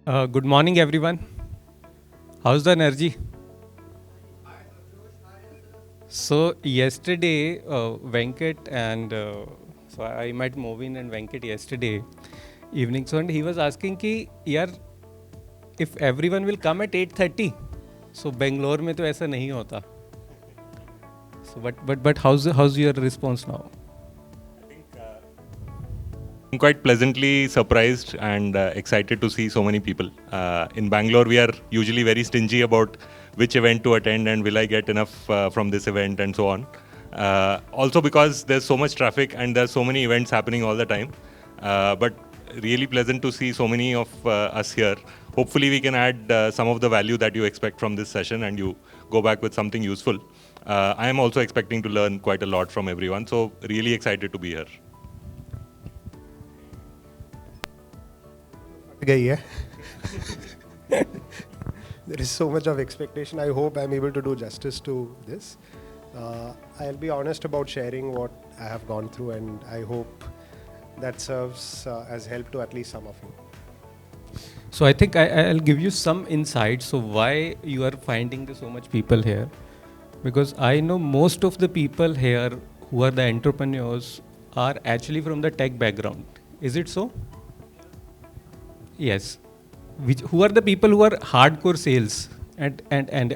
Good morning, everyone. How's the energy? So yesterday, Venkat and so I met Movin and Venkat yesterday evening. So and he was asking कि यार if everyone will come at 8:30, so Bangalore में तो ऐसा नहीं होता. So but how's your response now? I'm quite pleasantly surprised and excited to see so many people. In Bangalore, we are usually very stingy about which event to attend and will I get enough from this event and so on. Also because there's so much traffic and there's so many events happening all the time. But really pleasant to see so many of us here. Hopefully we can add some of the value that you expect from this session and you go back with something useful. I am also expecting to learn quite a lot from everyone. So really excited to be here. There is so much of expectation. I hope I'm able to do justice to this. I'll be honest about sharing what I have gone through, and I hope that serves as help to at least some of you. So I think I'll give you some insight. So why you are finding so much people here? Because I know most of the people here who are the entrepreneurs are actually from the tech background. Is it so? Yes. Who are the people who are hardcore sales and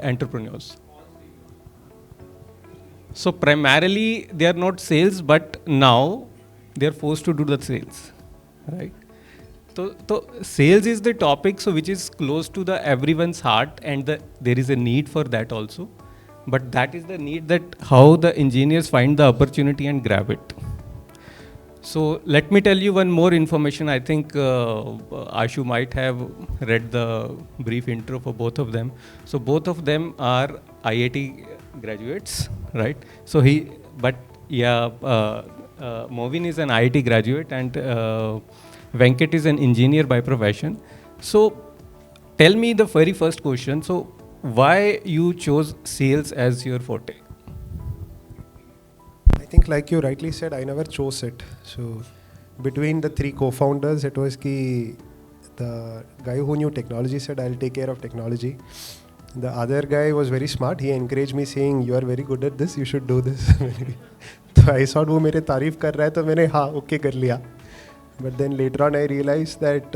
entrepreneurs? So primarily they are not sales, but now they are forced to do the sales, right? So sales is the topic, so which is close to the everyone's heart, and there is a need for that also. But that is the need that how the engineers find the opportunity and grab it. So let me tell you one more information. I think Ashu might have read the brief intro for both of them. So both of them are IIT graduates, right? So Movin is an IIT graduate and Venkat is an engineer by profession. So tell me the very first question. So why you chose sales as your forte? I think, like you rightly said, I never chose it. So between the three co-founders, it was the guy who knew technology said, I'll take care of technology. The other guy was very smart. He encouraged me saying, you are very good at this, you should do this. So I thought वो मेरे तारीफ कर रहा है तो मैंने हाँ okay कर लिया. But then later on I realized that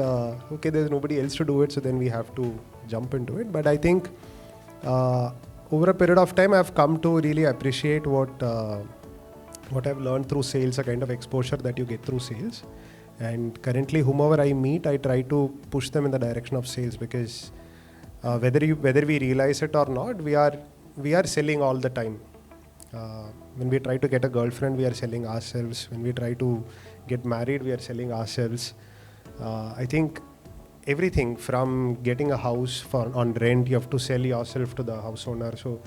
okay, there's nobody else to do it, so then we have to jump into it. But I think over a period of time I've come to really appreciate what I've learned through sales, a kind of exposure that you get through sales. And currently, whomever I meet, I try to push them in the direction of sales, because whether we realize it or not, we are selling all the time. When we try to get a girlfriend, we are selling ourselves. When we try to get married, we are selling ourselves. I think everything from getting a house on rent, you have to sell yourself to the house owner. So.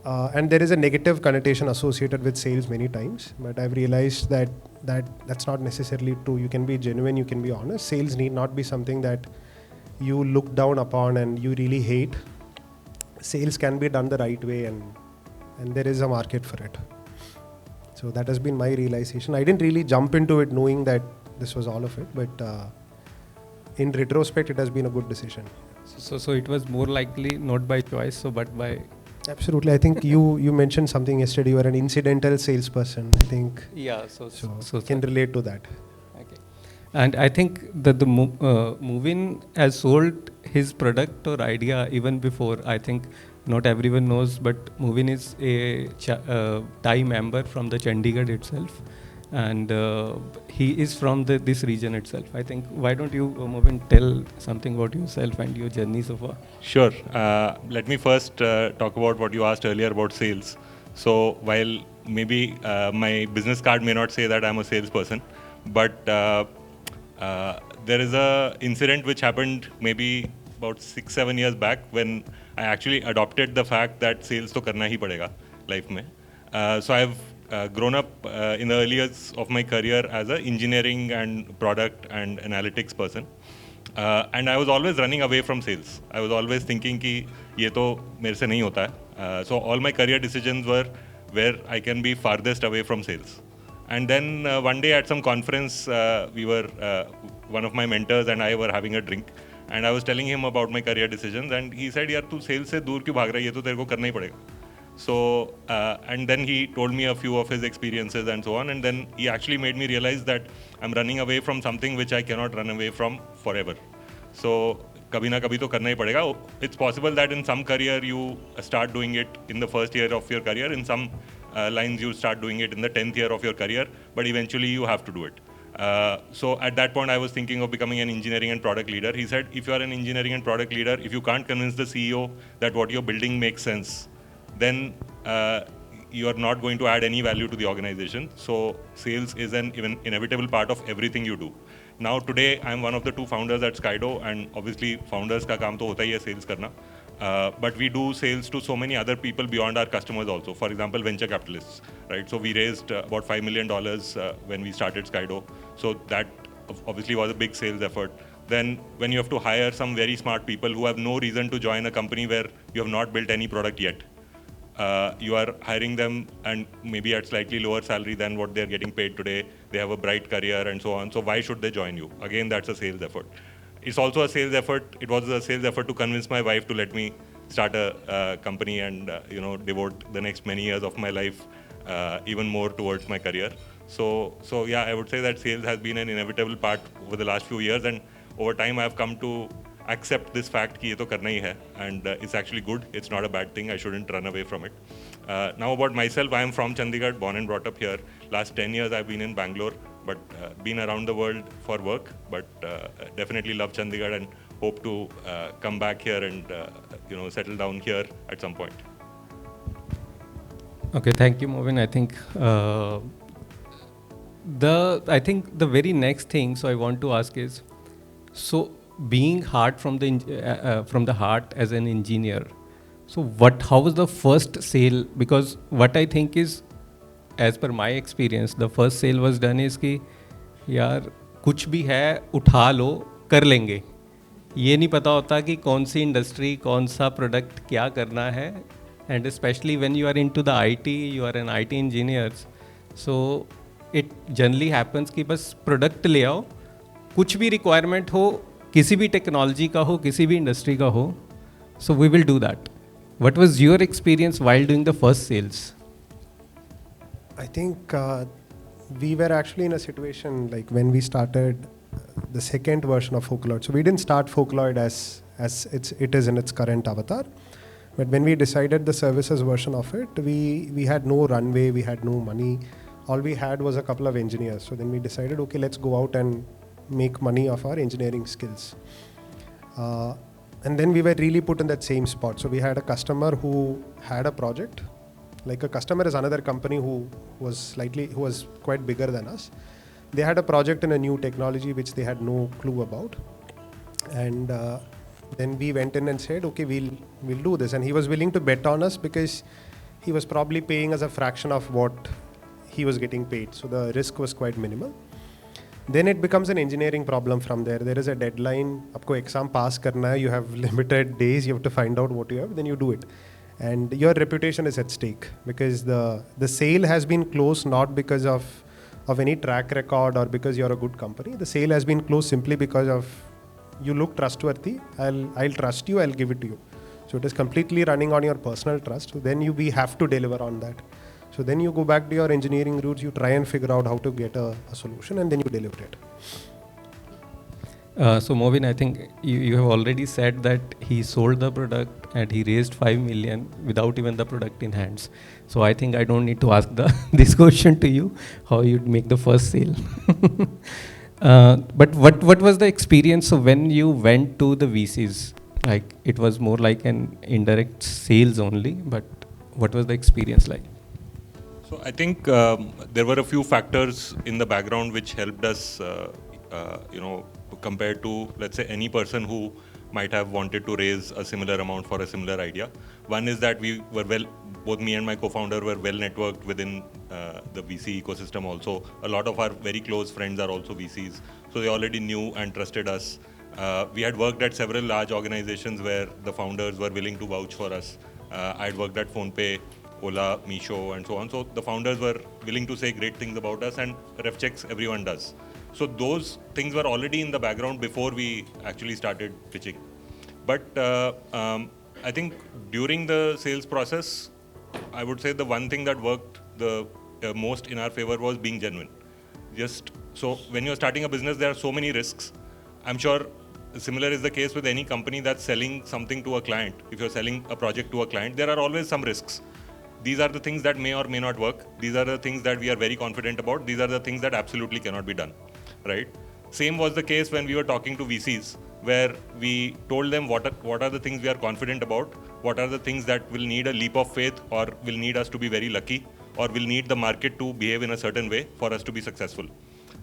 And there is a negative connotation associated with sales many times, but I've realized that's not necessarily true. You can be genuine, you can be honest. Sales need not be something that you look down upon and you really hate. Sales can be done the right way, and there is a market for it. So that has been my realization. I didn't really jump into it knowing that this was all of it, but in retrospect, it has been a good decision. So it was more likely not by choice, but by... Absolutely. I think you mentioned something yesterday. You are an incidental salesperson. I think. Yeah. So can relate to that. Okay. And I think that the Movin has sold his product or idea even before. I think not everyone knows, but Movin is a Thai member from the Chandigarh itself, and he is from this region itself. I think, why don't you, Movin, tell something about yourself and your journey so far? Sure. Let me first talk about what you asked earlier about sales. So while maybe my business card may not say that I'm a salesperson, but there is a incident which happened maybe about 6-7 years back when I actually adopted the fact that sales to karna hi padega life mein. So I've grown up in the early years of my career as an engineering and product and analytics person. And I was always running away from sales. I was always thinking कि ये तो मेरे से नहीं होता है. So all my career decisions were where I can be farthest away from sales. And then one day at some conference, one of my mentors and I were having a drink. And I was telling him about my career decisions, and he said, "यार तू sales से दूर क्यों भाग रहा है? ये तो तेरे को करना ही पड़ेगा." So and then he told me a few of his experiences and so on, and then he actually made me realize that I'm running away from something which I cannot run away from forever. So कभी ना कभी तो करना ही पड़ेगा. It's possible that in some career you start doing it in the first year of your career. In some lines you start doing it in the 10th year of your career, but eventually you have to do it. So at that point I was thinking of becoming an engineering and product leader. He said, if you are an engineering and product leader, if you can't convince the CEO that what you're building makes sense, then you are not going to add any value to the organization. So sales is an inevitable part of everything you do. Now today I'm one of the 2 founders at Skydo, and obviously founders का काम तो होता ही है sales करना. But we do sales to so many other people beyond our customers also. For example, venture capitalists, right? So we raised about $5 million when we started Skydo. So that obviously was a big sales effort. Then when you have to hire some very smart people who have no reason to join a company where you have not built any product yet, you are hiring them and maybe at slightly lower salary than what they're getting paid today. They have a bright career and so on. So why should they join you? Again, that's a sales effort. It's also a sales effort. It was a sales effort to convince my wife to let me start a company and devote the next many years of my life even more towards my career. So yeah, I would say that sales has been an inevitable part over the last few years, and over time I have come to accept this fact कि ये तो करना ही है, and it's actually good. It's not a bad thing. I shouldn't run away from it. Now about myself, I am from Chandigarh, born and brought up here. Last 10 years I've been in Bangalore, but been around the world for work, but definitely love Chandigarh and hope to come back here and settle down here at some point. Okay, thank you, Movin. I think the very next thing I want to ask is, so being hard from the heart as an engineer, so how was the first sale? Because what I think is, as per my experience, the first sale was done is कि यार कुछ भी है उठा लो कर लेंगे, ये नहीं पता होता कि कौन सी इंडस्ट्री कौन सा प्रोडक्ट क्या करना है. And especially when you are into the IT, you are an IT engineer, so it generally happens कि बस प्रोडक्ट ले आओ, कुछ भी रिक्वायरमेंट हो, किसी भी टेक्नोलॉजी का हो, किसी भी इंडस्ट्री का हो, so we will do that. What was your experience while doing the first sales? I think we were actually in a situation like when we started the second version of Folkloid. So we didn't start Folkloid as it is in its current avatar. But when we decided the services version of it, we had no runway, we had no money. All we had was a couple of engineers. So then we decided, okay, let's go out and make money of our engineering skills. And then we were really put in that same spot. So we had a customer who had a project. Like a customer is another company who was quite bigger than us. They had a project in a new technology which they had no clue about. And then we went in and said, okay, we'll do this. And he was willing to bet on us because he was probably paying us a fraction of what he was getting paid. So the risk was quite minimal. Then it becomes an engineering problem from there. There is a deadline. Aapko exam pass karna hai. You have limited days. You have to find out what you have. Then you do it. And your reputation is at stake because the sale has been closed not because of any track record or because you're a good company. The sale has been closed simply because of you look trustworthy. I'll trust you. I'll give it to you. So it is completely running on your personal trust. So then we have to deliver on that. So then you go back to your engineering roots. You try and figure out how to get a solution, and then you deliver it. So Movin, I think you have already said that he sold the product and he raised 5 million without even the product in hands. So I think I don't need to ask this question to you, how you'd make the first sale. But what was the experience when you went to the VCs? Like it was more like an indirect sales only, but what was the experience like? So I think there were a few factors in the background which helped us, compared to, let's say, any person who might have wanted to raise a similar amount for a similar idea. One is that we were both me and my co-founder were well networked within the VC ecosystem also. A lot of our very close friends are also VCs, so they already knew and trusted us. We had worked at several large organizations where the founders were willing to vouch for us. I had worked at PhonePe, Ola, Meesho, and so on. So the founders were willing to say great things about us, and ref checks everyone does. So those things were already in the background before we actually started pitching. But I think during the sales process, I would say the one thing that worked the most in our favor was being genuine. Just so when you're starting a business, there are so many risks. I'm sure similar is the case with any company that's selling something to a client. If you're selling a project to a client, there are always some risks. These are the things that may or may not work. These are the things that we are very confident about. These are the things that absolutely cannot be done, right? Same was the case when we were talking to VCs, where we told them what are the things we are confident about, what are the things that will need a leap of faith or will need us to be very lucky or will need the market to behave in a certain way for us to be successful.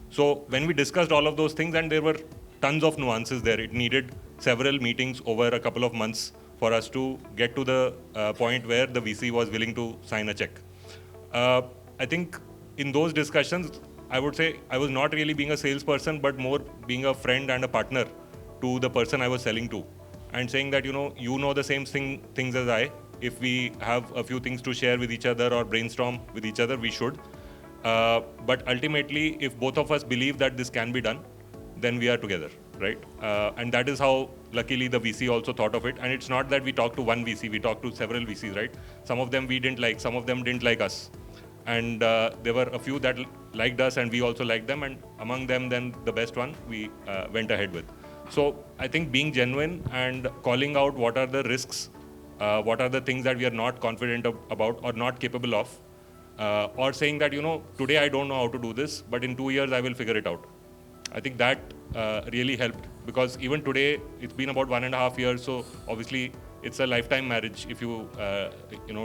So when we discussed all of those things, and there were tons of nuances there, it needed several meetings over a couple of months for us to get to the point where the VC was willing to sign a check. I think in those discussions, I would say I was not really being a salesperson, but more being a friend and a partner to the person I was selling to, and saying that, you know the same things as I. If we have a few things to share with each other or brainstorm with each other, we should. But ultimately, if both of us believe that this can be done, then we are together, right? And that is how, luckily, the VC also thought of it. And it's not that we talked to one VC, we talked to several VCs, right? Some of them we didn't like, some of them didn't like us. And there were a few that liked us and we also liked them. And among them, then the best one we went ahead with. So I think being genuine and calling out what are the risks, what are the things that we are not confident about or not capable of, or saying that, today I don't know how to do this, but in 2 years I will figure it out. I think that really helped, because even today, it's been about 1.5 years, so obviously it's a lifetime marriage. If you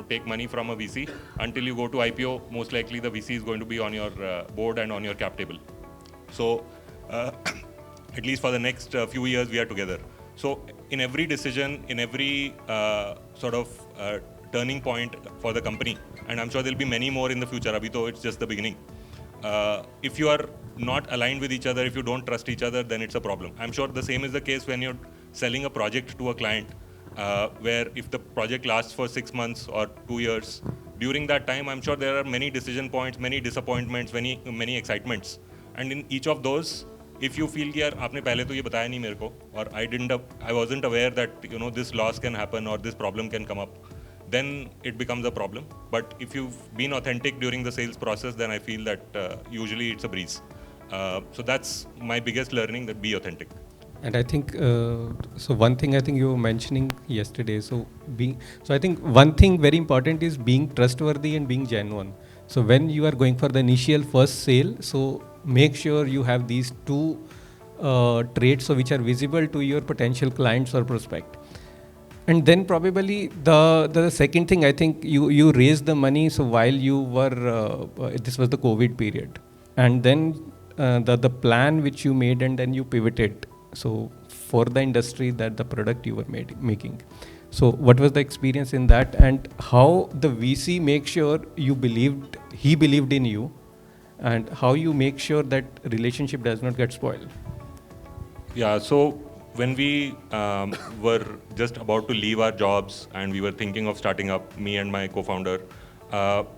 take money from a VC, until you go to IPO, most likely the VC is going to be on your board and on your cap table. So at least for the next few years, we are together. So in every decision, in every turning point for the company, and I'm sure there'll be many more in the future, Abhito, it's just the beginning. If you are not aligned with each other, if you don't trust each other, then it's a problem. I'm sure the same is the case when you're selling a project to a client, where if the project lasts for 6 months or 2 years, during that time, I'm sure there are many decision points, many disappointments, many excitements. And in each of those, if you feel कि यार आपने पहले तो ये बताया नहीं मेरे को, or I wasn't aware that this loss can happen or this problem can come up, then it becomes a problem. But if you've been authentic during the sales process, then I feel that usually it's a breeze. So that's my biggest learning, that be authentic. And I think, so one thing I think you were mentioning yesterday, so I think one thing very important is being trustworthy and being genuine. So when you are going for the initial first sale, so make sure you have these two traits, so which are visible to your potential clients or prospect. And then probably the second thing, I think you raised the money, so while you were, this was the COVID period. And then the plan which you made, and then you pivoted, so for the industry, that the product you were making. So what was the experience in that, and how the VC make sure he believed in you, and how you make sure that relationship does not get spoiled? Yeah, so when we were just about to leave our jobs and we were thinking of starting up, me and my co-founder,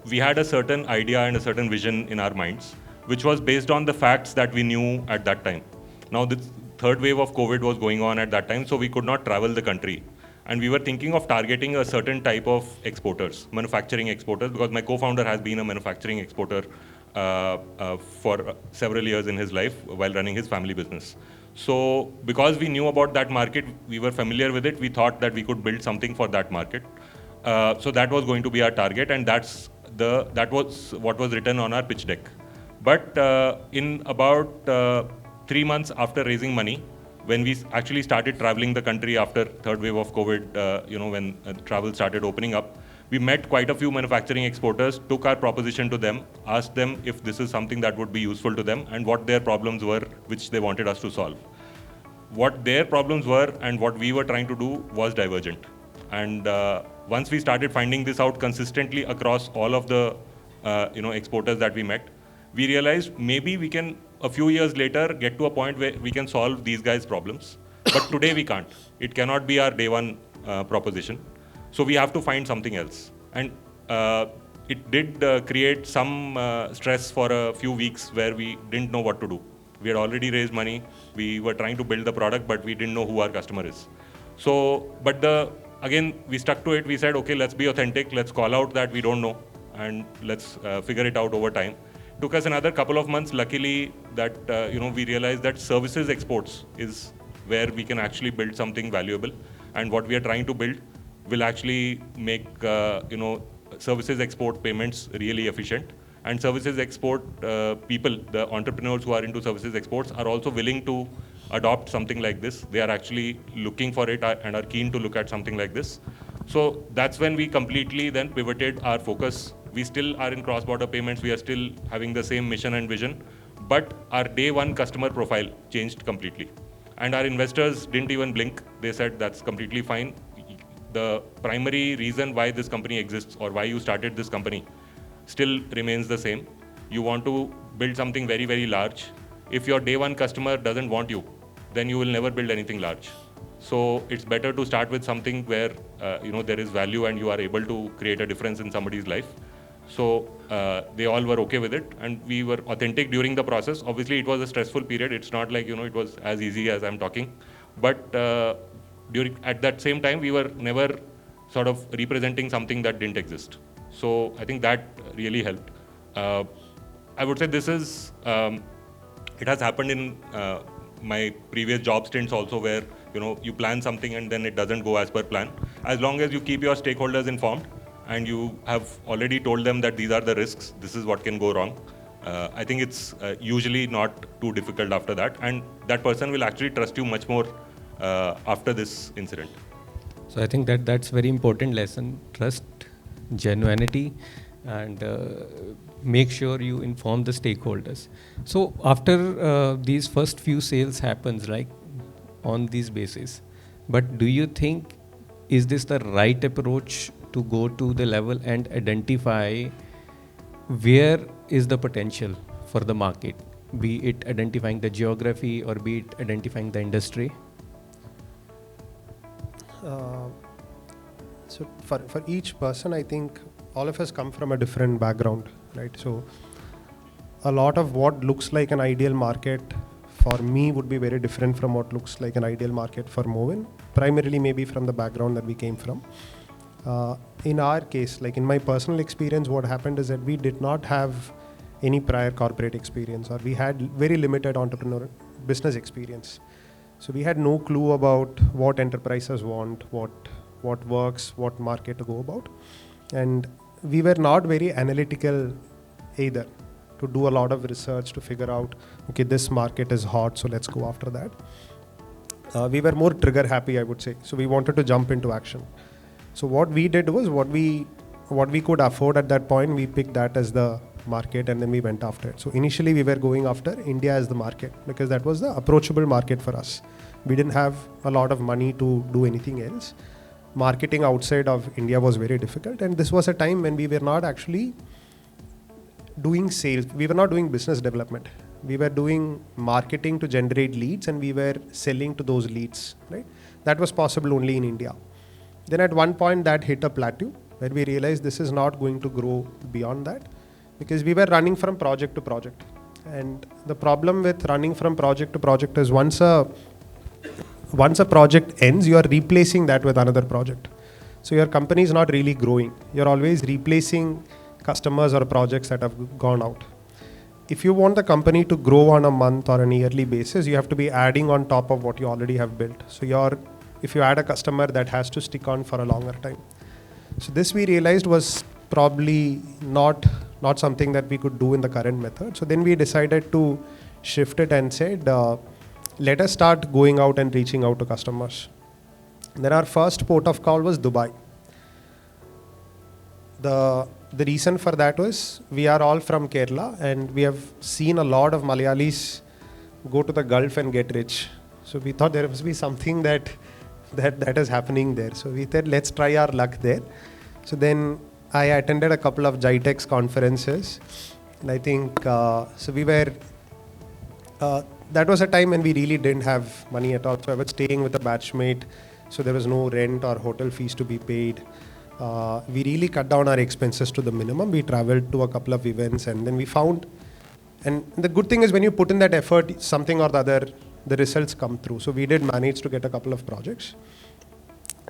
we had a certain idea and a certain vision in our minds, which was based on the facts that we knew at that time. Now, the third wave of COVID was going on at that time, so we could not travel the country. And we were thinking of targeting a certain type of exporters, manufacturing exporters, because my co-founder has been a manufacturing exporter for several years in his life while running his family business. So because we knew about that market, we were familiar with it, we thought that we could build something for that market. So that was going to be our target, and that was what was written on our pitch deck. But in about 3 months after raising money, when we actually started traveling the country after third wave of COVID, when travel started opening up, we met quite a few manufacturing exporters, took our proposition to them, asked them if this is something that would be useful to them and what their problems were, which they wanted us to solve. What their problems were and what we were trying to do was divergent. And once we started finding this out consistently across all of the exporters that we met, we realized maybe we can, a few years later, get to a point where we can solve these guys' problems. But today we can't. It cannot be our day one proposition. So we have to find something else. And it did create some stress for a few weeks where we didn't know what to do. We had already raised money. We were trying to build the product, but we didn't know who our customer is. So, but again, we stuck to it. We said, okay, let's be authentic. Let's call out that we don't know, and let's figure it out over time. Took us another couple of months. Luckily, that we realized that services exports is where we can actually build something valuable, and what we are trying to build will actually make services export payments really efficient. And services export people, the entrepreneurs who are into services exports, are also willing to adopt something like this. They are actually looking for it and are keen to look at something like this. So that's when we completely then pivoted our focus. We still are in cross-border payments. We are still having the same mission and vision, but our day one customer profile changed completely. And our investors didn't even blink. They said, that's completely fine. The primary reason why this company exists or why you started this company still remains the same. You want to build something very, very large. If your day one customer doesn't want you, then you will never build anything large. So it's better to start with something where there is value and you are able to create a difference in somebody's life. So they all were okay with it, and we were authentic during the process. Obviously, it was a stressful period. It's not like it was as easy as I'm talking, but at that same time, we were never sort of representing something that didn't exist. So I think that really helped. I would say this is, it has happened in my previous job stints also, where you plan something and then it doesn't go as per plan. As long as you keep your stakeholders informed and you have already told them that these are the risks, this is what can go wrong, I think it's usually not too difficult after that. And that person will actually trust you much more after this incident. So I think that's very important lesson: trust, genuinity, and make sure you inform the stakeholders. So after these first few sales happens, like on these basis, but do you think is this the right approach to go to the level and identify where is the potential for the market, be it identifying the geography or be it identifying the industry? So for each person, I think all of us come from a different background, right? So a lot of what looks like an ideal market for me would be very different from what looks like an ideal market for Movin, primarily maybe from the background that we came from. In our case, like in my personal experience, what happened is that we did not have any prior corporate experience, or we had very limited entrepreneur business experience. So we had no clue about what enterprises want, what works, what market to go about. And we were not very analytical either, to do a lot of research to figure out, okay, this market is hot, so let's go after that. We were more trigger happy, I would say. So we wanted to jump into action. So what we did was what we could afford at that point, we picked that as the market, and then we went after it. So initially we were going after India as the market because that was the approachable market for us. We didn't have a lot of money to do anything else. Marketing outside of India was very difficult, and this was a time when we were not actually doing sales. We were not doing business development. We were doing marketing to generate leads, and we were selling to those leads, right? That was possible only in India. Then at one point that hit a plateau where we realized this is not going to grow beyond that, because we were running from project to project. And the problem with running from project to project is once a project ends, you are replacing that with another project. So your company is not really growing. You're always replacing customers or projects that have gone out. If you want the company to grow on a month or an yearly basis, you have to be adding on top of what you already have built. So if you add a customer, that has to stick on for a longer time. So this we realized was probably not something that we could do in the current method. So then we decided to shift it and said, let us start going out and reaching out to customers. Then our first port of call was Dubai. The reason for that was we are all from Kerala, and we have seen a lot of Malayalis go to the Gulf and get rich. So we thought there must be something that is happening there. So we said, let's try our luck there. So then I attended a couple of GITEX conferences, and I think so we were. That was a time when we really didn't have money at all. So I was staying with a batchmate, so there was no rent or hotel fees to be paid. We really cut down our expenses to the minimum. We traveled to a couple of events, and then we found And the good thing is when you put in that effort, something or the other, the results come through. So we did manage to get a couple of projects.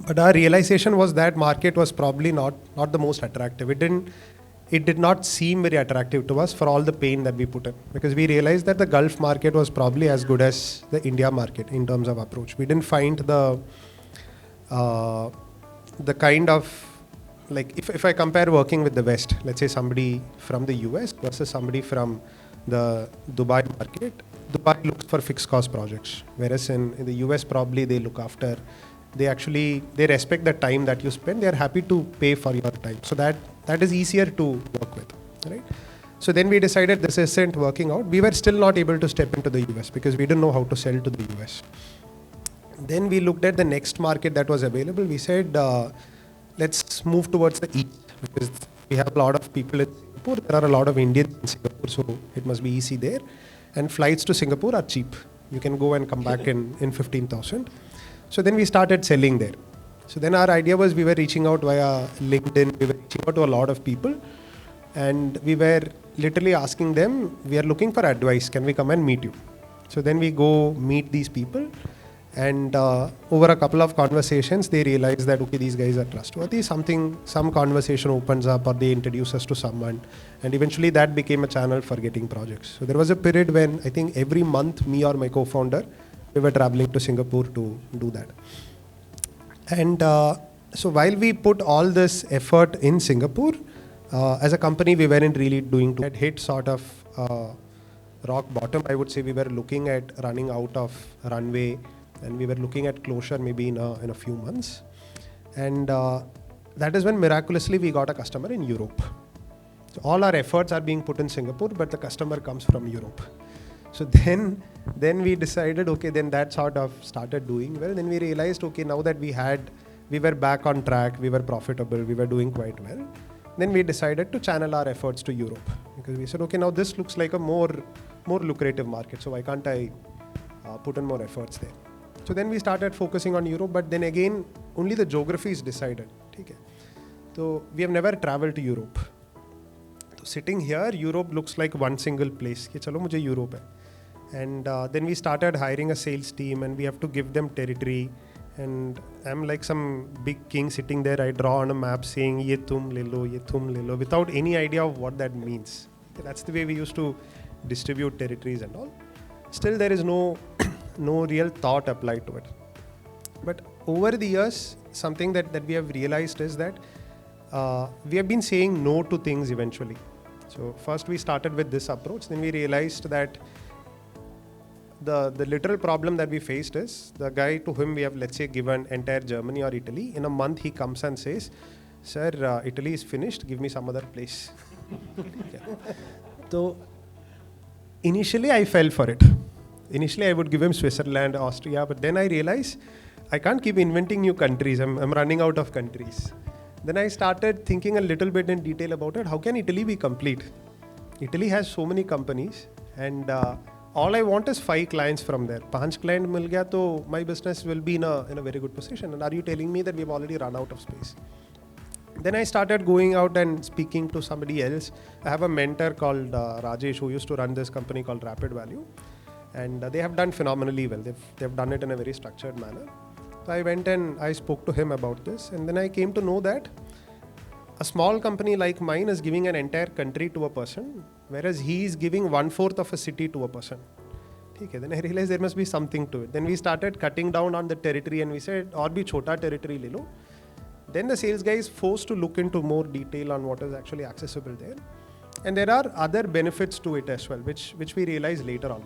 But our realization was that market was probably not the most attractive. It did not seem very attractive to us for all the pain that we put in. Because we realized that the Gulf market was probably as good as the India market in terms of approach. We didn't find the kind of, like if I compare working with the West, let's say somebody from the US versus somebody from the Dubai market, Dubai looks for fixed cost projects. Whereas in the US probably they look after, they respect the time that you spend, they're happy to pay for your time. So that is easier to work with, right? So then we decided this isn't working out. We were still not able to step into the US because we didn't know how to sell to the US. Then we looked at the next market that was available. We said, let's move towards the east because we have a lot of people in Singapore. There are a lot of Indians in Singapore, so it must be easy there. And flights to Singapore are cheap. You can go and come back in 15,000. So then we started selling there. So then our idea was we were reaching out via LinkedIn. We were reaching out to a lot of people. And we were literally asking them, we are looking for advice. Can we come and meet you? So then we go meet these people. And over a couple of conversations, they realize that, okay, these guys are trustworthy. Some conversation opens up or they introduce us to someone. And eventually that became a channel for getting projects. So there was a period when I think every month, me or my co-founder, we were traveling to Singapore to do that. And so while we put all this effort in Singapore, as a company, we weren't really doing too. It hit sort of rock bottom. I would say we were looking at running out of runway. And we were looking at closure maybe in a few months. And that is when miraculously we got a customer in Europe. So all our efforts are being put in Singapore, but the customer comes from Europe. So then we decided, okay, then that sort of started doing well. Then we realized, okay, now that we were back on track, we were profitable, we were doing quite well. Then we decided to channel our efforts to Europe. Because we said, okay, now this looks like a more lucrative market. So why can't I put in more efforts there? So then we started focusing on Europe, but then again, only the geography is decided. Okay. So we have never traveled to Europe. So sitting here, Europe looks like one single place. Ki chalo mujhe Europe hai. And then we started hiring a sales team and we have to give them territory. And I'm like some big king sitting there. I draw on a map saying, ye tum le lo, without any idea of what that means. Okay, that's the way we used to distribute territories and all. Still, there is no real thought applied to it. But over the years, something that we have realized is that we have been saying no to things eventually. So first we started with this approach, then we realized that the literal problem that we faced is the guy to whom we have, let's say, given entire Germany or Italy, in a month he comes and says, sir, Italy is finished, give me some other place. So initially I fell for it. Initially, I would give him Switzerland, Austria, but then I realized I can't keep inventing new countries. I'm running out of countries. Then I started thinking a little bit in detail about it. How can Italy be complete? Italy has so many companies, and all I want is 5 clients from there. 5 clients mil gaya, to my business will be in a very good position. And are you telling me that we've already run out of space? Then I started going out and speaking to somebody else. I have a mentor called Rajesh who used to run this company called Rapid Value. And they have done phenomenally well. They've done it in a very structured manner. So I went and I spoke to him about this. And then I came to know that a small company like mine is giving an entire country to a person, whereas he is giving 1/4 of a city to a person. Okay, then I realized there must be something to it. Then we started cutting down on the territory and we said, or bhi chota territory le lo. Then the sales guy is forced to look into more detail on what is actually accessible there. And there are other benefits to it as well, which we realized later on.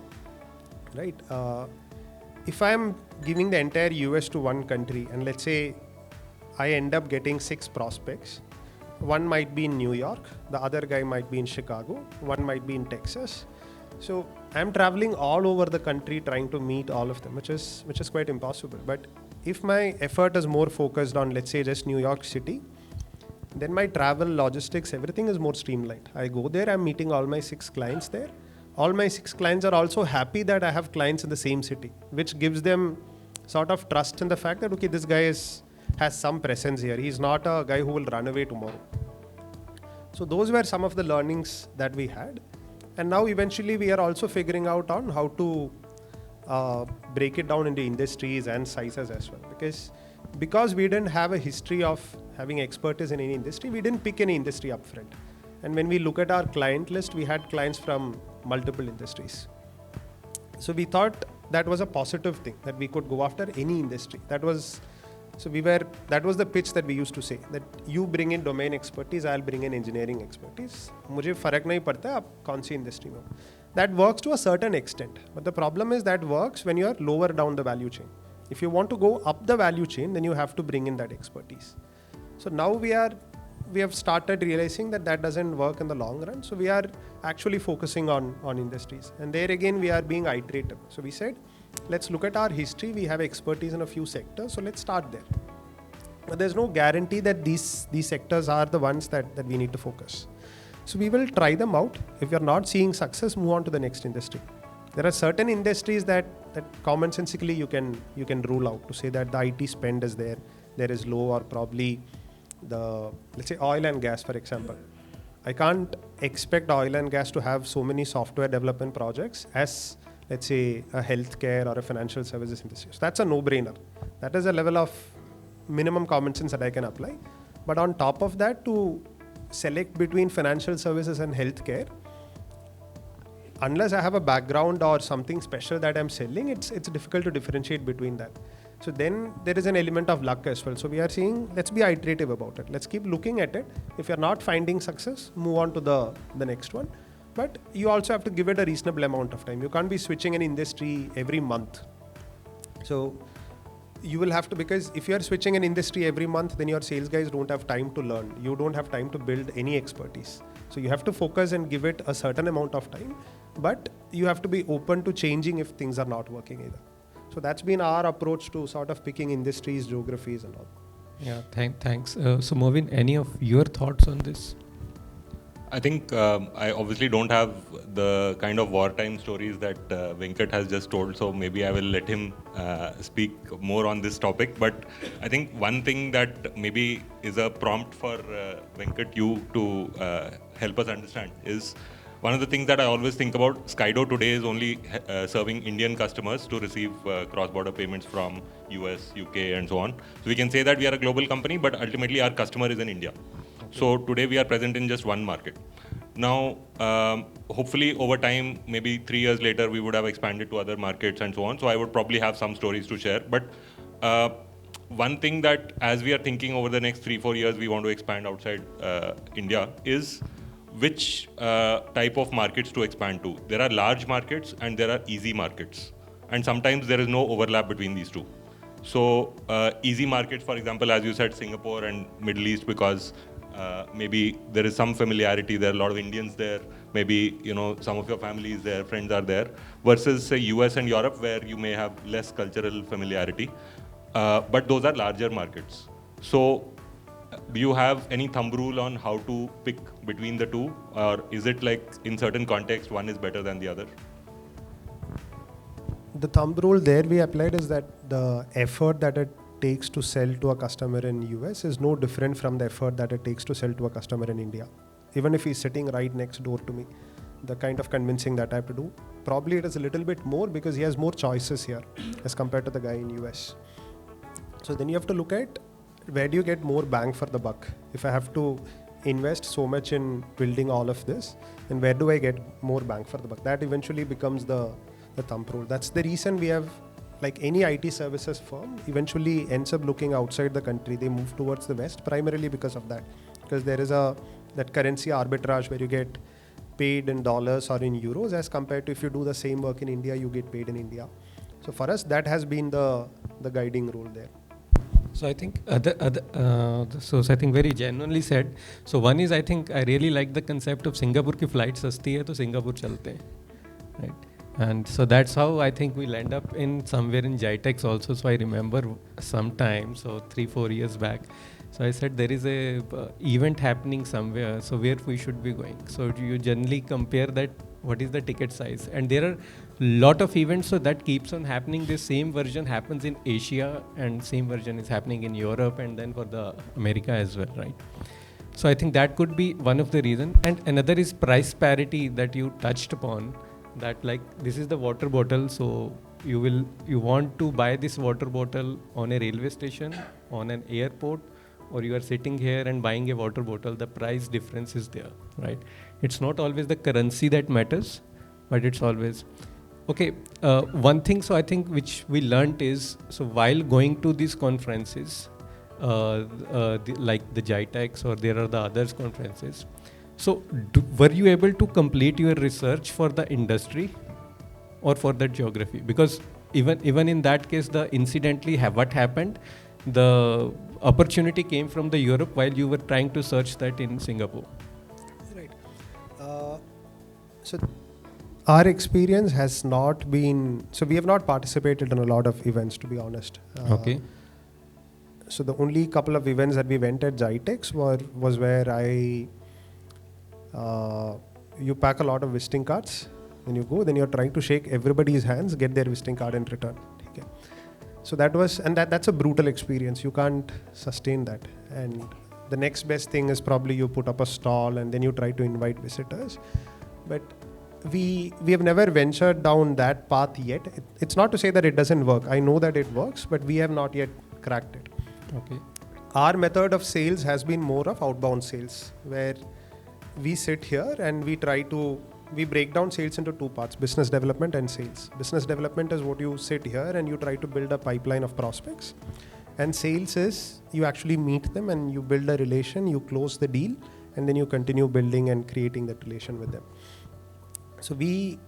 Right? If I'm giving the entire US to one country and let's say I end up getting 6 prospects, one might be in New York, the other guy might be in Chicago, one might be in Texas. So I'm traveling all over the country trying to meet all of them, which is quite impossible. But if my effort is more focused on, let's say, just New York City, then my travel, logistics, everything is more streamlined. I go there, I'm meeting all my 6 clients there. All my 6 clients are also happy that I have clients in the same city, which gives them sort of trust in the fact that, okay, this guy has some presence here. He's not a guy who will run away tomorrow. So those were some of the learnings that we had. And now eventually we are also figuring out on how to break it down into industries and sizes as well. Because we didn't have a history of having expertise in any industry, we didn't pick any industry upfront. And when we look at our client list, we had clients from multiple industries. So we thought that was a positive thing, that we could go after any industry. That was the pitch that we used to say, that you bring in domain expertise, I'll bring in engineering expertise. मुझे फर्क नहीं पड़ता है आप कौन सी industry में हो. That works to a certain extent, but the problem is that works when you are lower down the value chain. If you want to go up the value chain, then you have to bring in that expertise. So now we have started realizing that doesn't work in the long run. So we are actually focusing on industries, and there again we are being iterative. So we said, let's look at our history. We have expertise in a few sectors, so let's start there. But there's no guarantee that these sectors are the ones that we need to focus. So we will try them out. If you're not seeing success, move on to the next industry. There are certain industries that commonsensically you can rule out, to say that the IT spend is there is low, or probably let's say oil and gas, for example. I can't expect oil and gas to have so many software development projects as, let's say, a healthcare or a financial services industry. So that's a no-brainer. That is a level of minimum common sense that I can apply. But on top of that, to select between financial services and healthcare, unless I have a background or something special that I'm selling, it's difficult to differentiate between that. So then there is an element of luck as well. So we are saying, let's be iterative about it. Let's keep looking at it. If you're not finding success, move on to the next one. But you also have to give it a reasonable amount of time. You can't be switching an industry every month. So you will have to, because if you are switching an industry every month, then your sales guys don't have time to learn. You don't have time to build any expertise. So you have to focus and give it a certain amount of time, but you have to be open to changing if things are not working either. So that's been our approach to sort of picking industries, geographies and all. Yeah, thanks. So Movin, any of your thoughts on this? I think I obviously don't have the kind of wartime stories that Venkat has just told, so maybe I will let him speak more on this topic. But I think one thing that maybe is a prompt for Venkat, you to help us understand, is one of the things that I always think about. Skydo today is only serving Indian customers to receive cross-border payments from US, UK and so on. So we can say that we are a global company, but ultimately our customer is in India. So today we are present in just one market. Now, hopefully over time, maybe 3 years later, we would have expanded to other markets and so on. So I would probably have some stories to share. But one thing that, as we are thinking over the next 3-4 years, we want to expand outside India, is which type of markets to expand to. There are large markets and there are easy markets. And sometimes there is no overlap between these two. So easy markets, for example, as you said, Singapore and Middle East, because maybe there is some familiarity, there are a lot of Indians there, maybe some of your family is there, friends are there, versus say US and Europe, where you may have less cultural familiarity. But those are larger markets. So do you have any thumb rule on how to pick between the two? Or is it like in certain contexts, one is better than the other? The thumb rule there we applied is that the effort that it takes to sell to a customer in US is no different from the effort that it takes to sell to a customer in India. Even if he's sitting right next door to me, the kind of convincing that I have to do, probably it is a little bit more because he has more choices here as compared to the guy in US. So then you have to look at, where do you get more bang for the buck? If I have to invest so much in building all of this, then where do I get more bang for the buck? That eventually becomes the thumb rule. That's the reason we have, like any IT services firm, eventually ends up looking outside the country. They move towards the West primarily because of that. Because there is that currency arbitrage where you get paid in dollars or in euros, as compared to if you do the same work in India, you get paid in India. So for us, that has been the guiding rule there. So I think so I think very genuinely said. So one is, I think I really like the concept of Singapore ki flight sasti hai to Singapore chalte hain, right? And so that's how I think we'll end up in somewhere in Jitex also. So I remember sometime, so 3-4 years back, so I said there is a event happening somewhere, so where we should be going. So you generally compare that, what is the ticket size, and there are lot of events, so that keeps on happening. The same version happens in Asia and same version is happening in Europe and then for the America as well, right? So I think that could be one of the reason. And another is price parity that you touched upon. That like this is the water bottle, so you want to buy this water bottle on a railway station, on an airport, or you are sitting here and buying a water bottle. The price difference is there, right? It's not always the currency that matters, but it's always okay. One thing, so I think which we learnt is, so while going to these conferences, like the GITEX or there are the others conferences. So were you able to complete your research for the industry or for that geography? Because even in that case, the incidentally what happened, the opportunity came from the Europe while you were trying to search that in Singapore. Right. So our experience has not been, so we have not participated in a lot of events, to be honest. Okay. So the only couple of events that we went at GITEX was where you pack a lot of visiting cards. When you go, then you're trying to shake everybody's hands, get their visiting card in return. Okay. So that's a brutal experience. You can't sustain that. And the next best thing is probably you put up a stall and then you try to invite visitors. But we have never ventured down that path yet. It's not to say that it doesn't work. I know that it works, but we have not yet cracked it. Okay. Our method of sales has been more of outbound sales, where we sit here and we break down sales into two parts: business development and sales. Business development is what you sit here and you try to build a pipeline of prospects, and sales is you actually meet them and you build a relation, you close the deal, and then you continue building and creating that relation with them. So we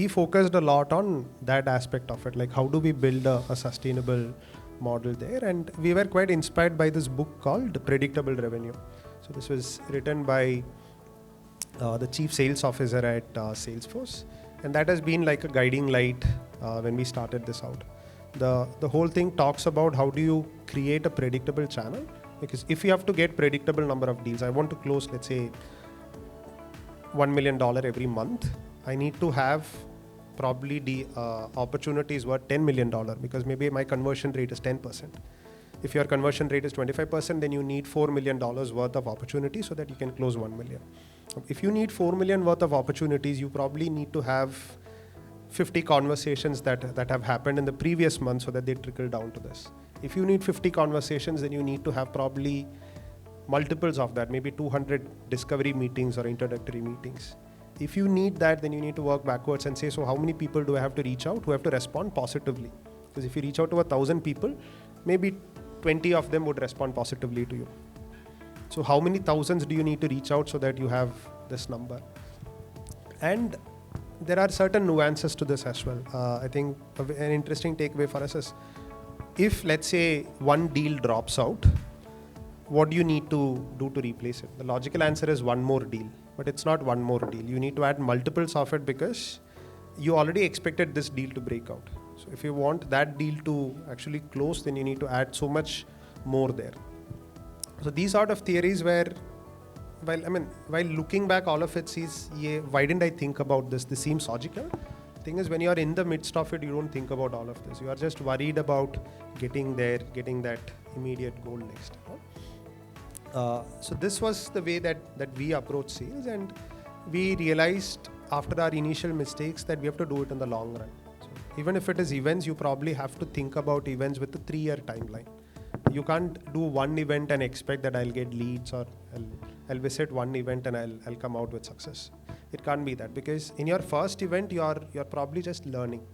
focused a lot on that aspect of it, like how do we build a sustainable model there. And we were quite inspired by this book called Predictable Revenue. So this was written by the chief sales officer at Salesforce, and that has been like a guiding light when we started this out. The whole thing talks about how do you create a predictable channel, because if you have to get predictable number of deals, I want to close, let's say, $1 million every month, I need to have probably the opportunities worth $10 million, because maybe my conversion rate is 10%. If your conversion rate is 25%, then you need $4 million worth of opportunity so that you can close 1 million. If you need 4 million worth of opportunities, you probably need to have 50 conversations that have happened in the previous month so that they trickle down to this. If you need 50 conversations, then you need to have probably multiples of that, maybe 200 discovery meetings or introductory meetings. If you need that, then you need to work backwards and say, so how many people do I have to reach out who have to respond positively? Because if you reach out to 1,000 people, maybe 20 of them would respond positively to you. So how many thousands do you need to reach out so that you have this number? And there are certain nuances to this as well. I think an interesting takeaway for us is, if let's say one deal drops out, what do you need to do to replace it? The logical answer is one more deal, but it's not one more deal. You need to add multiples of it because you already expected this deal to break out. So if you want that deal to actually close, then you need to add so much more there. So these sort of theories where, while looking back, all of it sees, yeah, why didn't I think about this? This seems logical. Thing is, when you are in the midst of it, you don't think about all of this. You are just worried about getting there, getting that immediate goal next. So this was the way that we approach sales, and we realized after our initial mistakes that we have to do it in the long run. So even if it is events, you probably have to think about events with a 3-year timeline. You can't do one event and expect that I'll get leads, or I'll visit one event and I'll come out with success. It can't be that, because in your first event, you're probably just learning.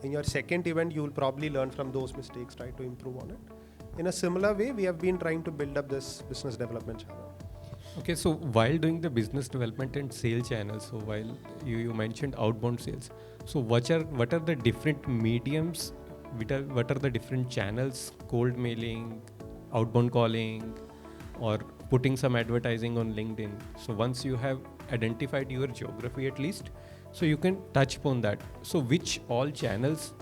In your second event, you will probably learn from those mistakes, try to improve on it. In a similar way, we have been trying to build up this business development channel. Okay, so while doing the business development and sales channels, so while you mentioned outbound sales, so what are the different mediums, what are the different channels, cold mailing, outbound calling, or putting some advertising on LinkedIn? So once you have identified your geography at least, so you can touch upon that. So which all channels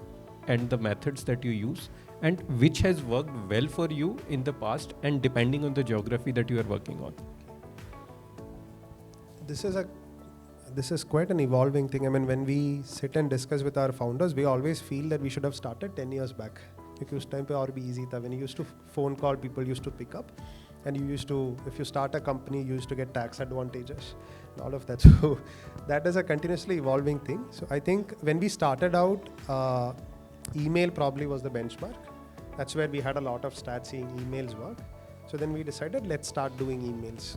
and the methods that you use, and which has worked well for you in the past, and depending on the geography that you are working on? This is quite an evolving thing. When we sit and discuss with our founders, we always feel that we should have started 10 years back. Because time pe aur bhi easy tha. When you used to phone call, people used to pick up. and you used to, if you start a company, you used to get tax advantages and all of that. So that is a continuously evolving thing. So I think when we started out, email probably was the benchmark. That's where we had a lot of stats seeing emails work. So then we decided, let's start doing emails.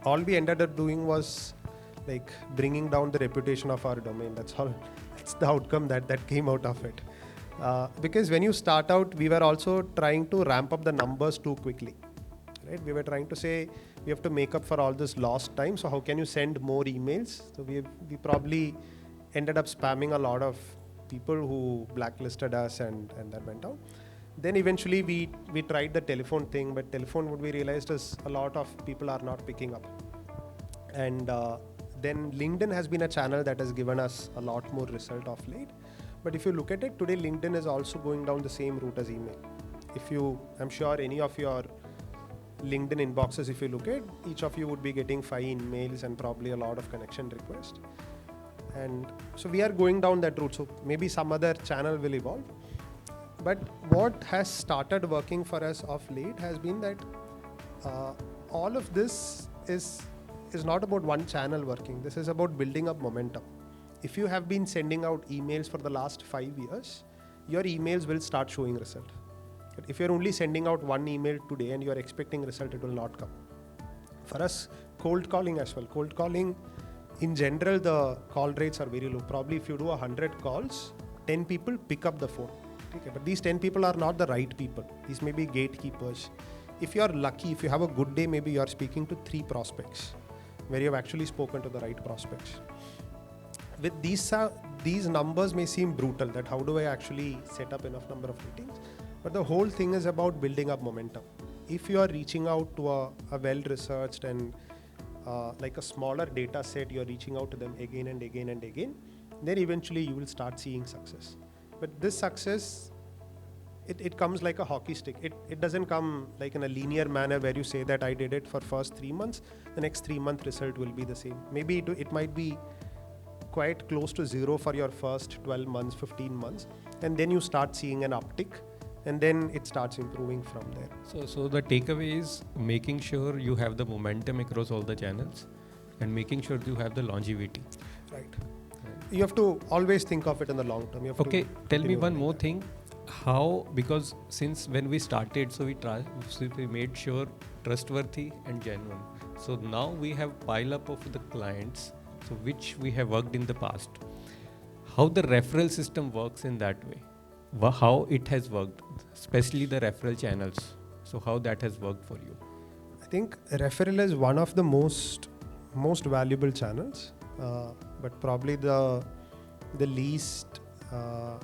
All we ended up doing was like bringing down the reputation of our domain. That's all. That's the outcome that came out of it. Because when you start out, we were also trying to ramp up the numbers too quickly. Right? We were trying to say we have to make up for all this lost time. So how can you send more emails? So we probably ended up spamming a lot of people who blacklisted us, and that went down. Then eventually we tried the telephone thing, but telephone, what we realized is a lot of people are not picking up. And then LinkedIn has been a channel that has given us a lot more result of late. But if you look at it today, LinkedIn is also going down the same route as email. I'm sure any of your LinkedIn inboxes, if you look at, each of you would be getting 5 emails and probably a lot of connection requests. And so we are going down that route. So maybe some other channel will evolve. But what has started working for us of late has been that all of this is not about one channel working. This is about building up momentum. If you have been sending out emails for the last 5 years, your emails will start showing result. But if you're only sending out one email today and you're expecting result, it will not come. For us, cold calling as well. Cold calling, in general, the call rates are very low. Probably if you do 100 calls, 10 people pick up the phone. Okay, but these 10 people are not the right people. These may be gatekeepers. If you are lucky, if you have a good day, maybe you are speaking to 3 prospects where you have actually spoken to the right prospects. With these numbers may seem brutal, that how do I actually set up enough number of meetings? But the whole thing is about building up momentum. If you are reaching out to a well-researched and like a smaller data set, you're reaching out to them again and again and again, then eventually you will start seeing success. But this success, it comes like a hockey stick. It doesn't come like in a linear manner where you say that I did it for first 3 months, the next 3-month result will be the same. Maybe it might be quite close to zero for your first 12 months, 15 months, and then you start seeing an uptick, and then it starts improving from there. So the takeaway is making sure you have the momentum across all the channels and making sure you have the longevity. Right. You have to always think of it in the long term. Okay, tell me one more thing. How, because since when we started, so we made sure trustworthy and genuine. So now we have pile up of the clients, so which we have worked in the past. How the referral system works in that way? How it has worked, especially the referral channels. So how that has worked for you? I think referral is one of the most valuable channels, but probably the least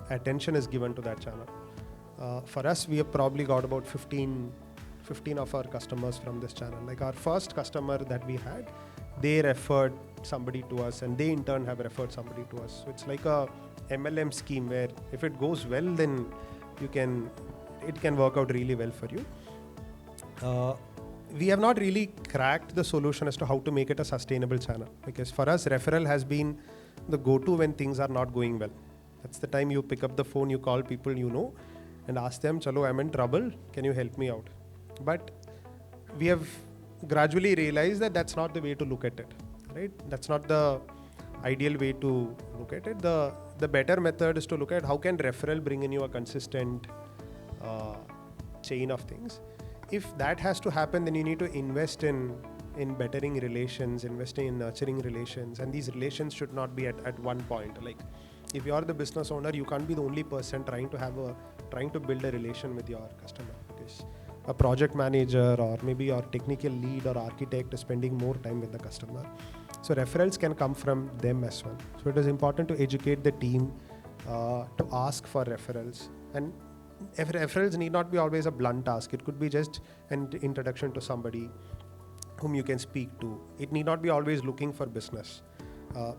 attention is given to that channel. For us, we have probably got about 15 of our customers from this channel. Like our first customer that we had, they referred somebody to us, and they in turn have referred somebody to us. So it's like a MLM scheme where if it goes well, then it can work out really well for you. We have not really cracked the solution as to how to make it a sustainable channel, because for us, referral has been the go-to when things are not going well. That's the time you pick up the phone, you call people you know and ask them, "Chalo, I'm in trouble, can you help me out?" But we have gradually realized that that's not the way to look at it, right? That's not the ideal way to look at it. The better method is to look at how can referral bring in you a consistent chain of things. If that has to happen, then you need to invest in bettering relations, investing in nurturing relations, and these relations should not be at one point. Like if you are the business owner, you can't be the only person trying to build a relation with your customer, because a project manager or maybe your technical lead or architect is spending more time with the customer. So referrals can come from them as well. So it is important to educate the team to ask for referrals. And referrals need not be always a blunt task. It could be just an introduction to somebody whom you can speak to. It need not be always looking for business.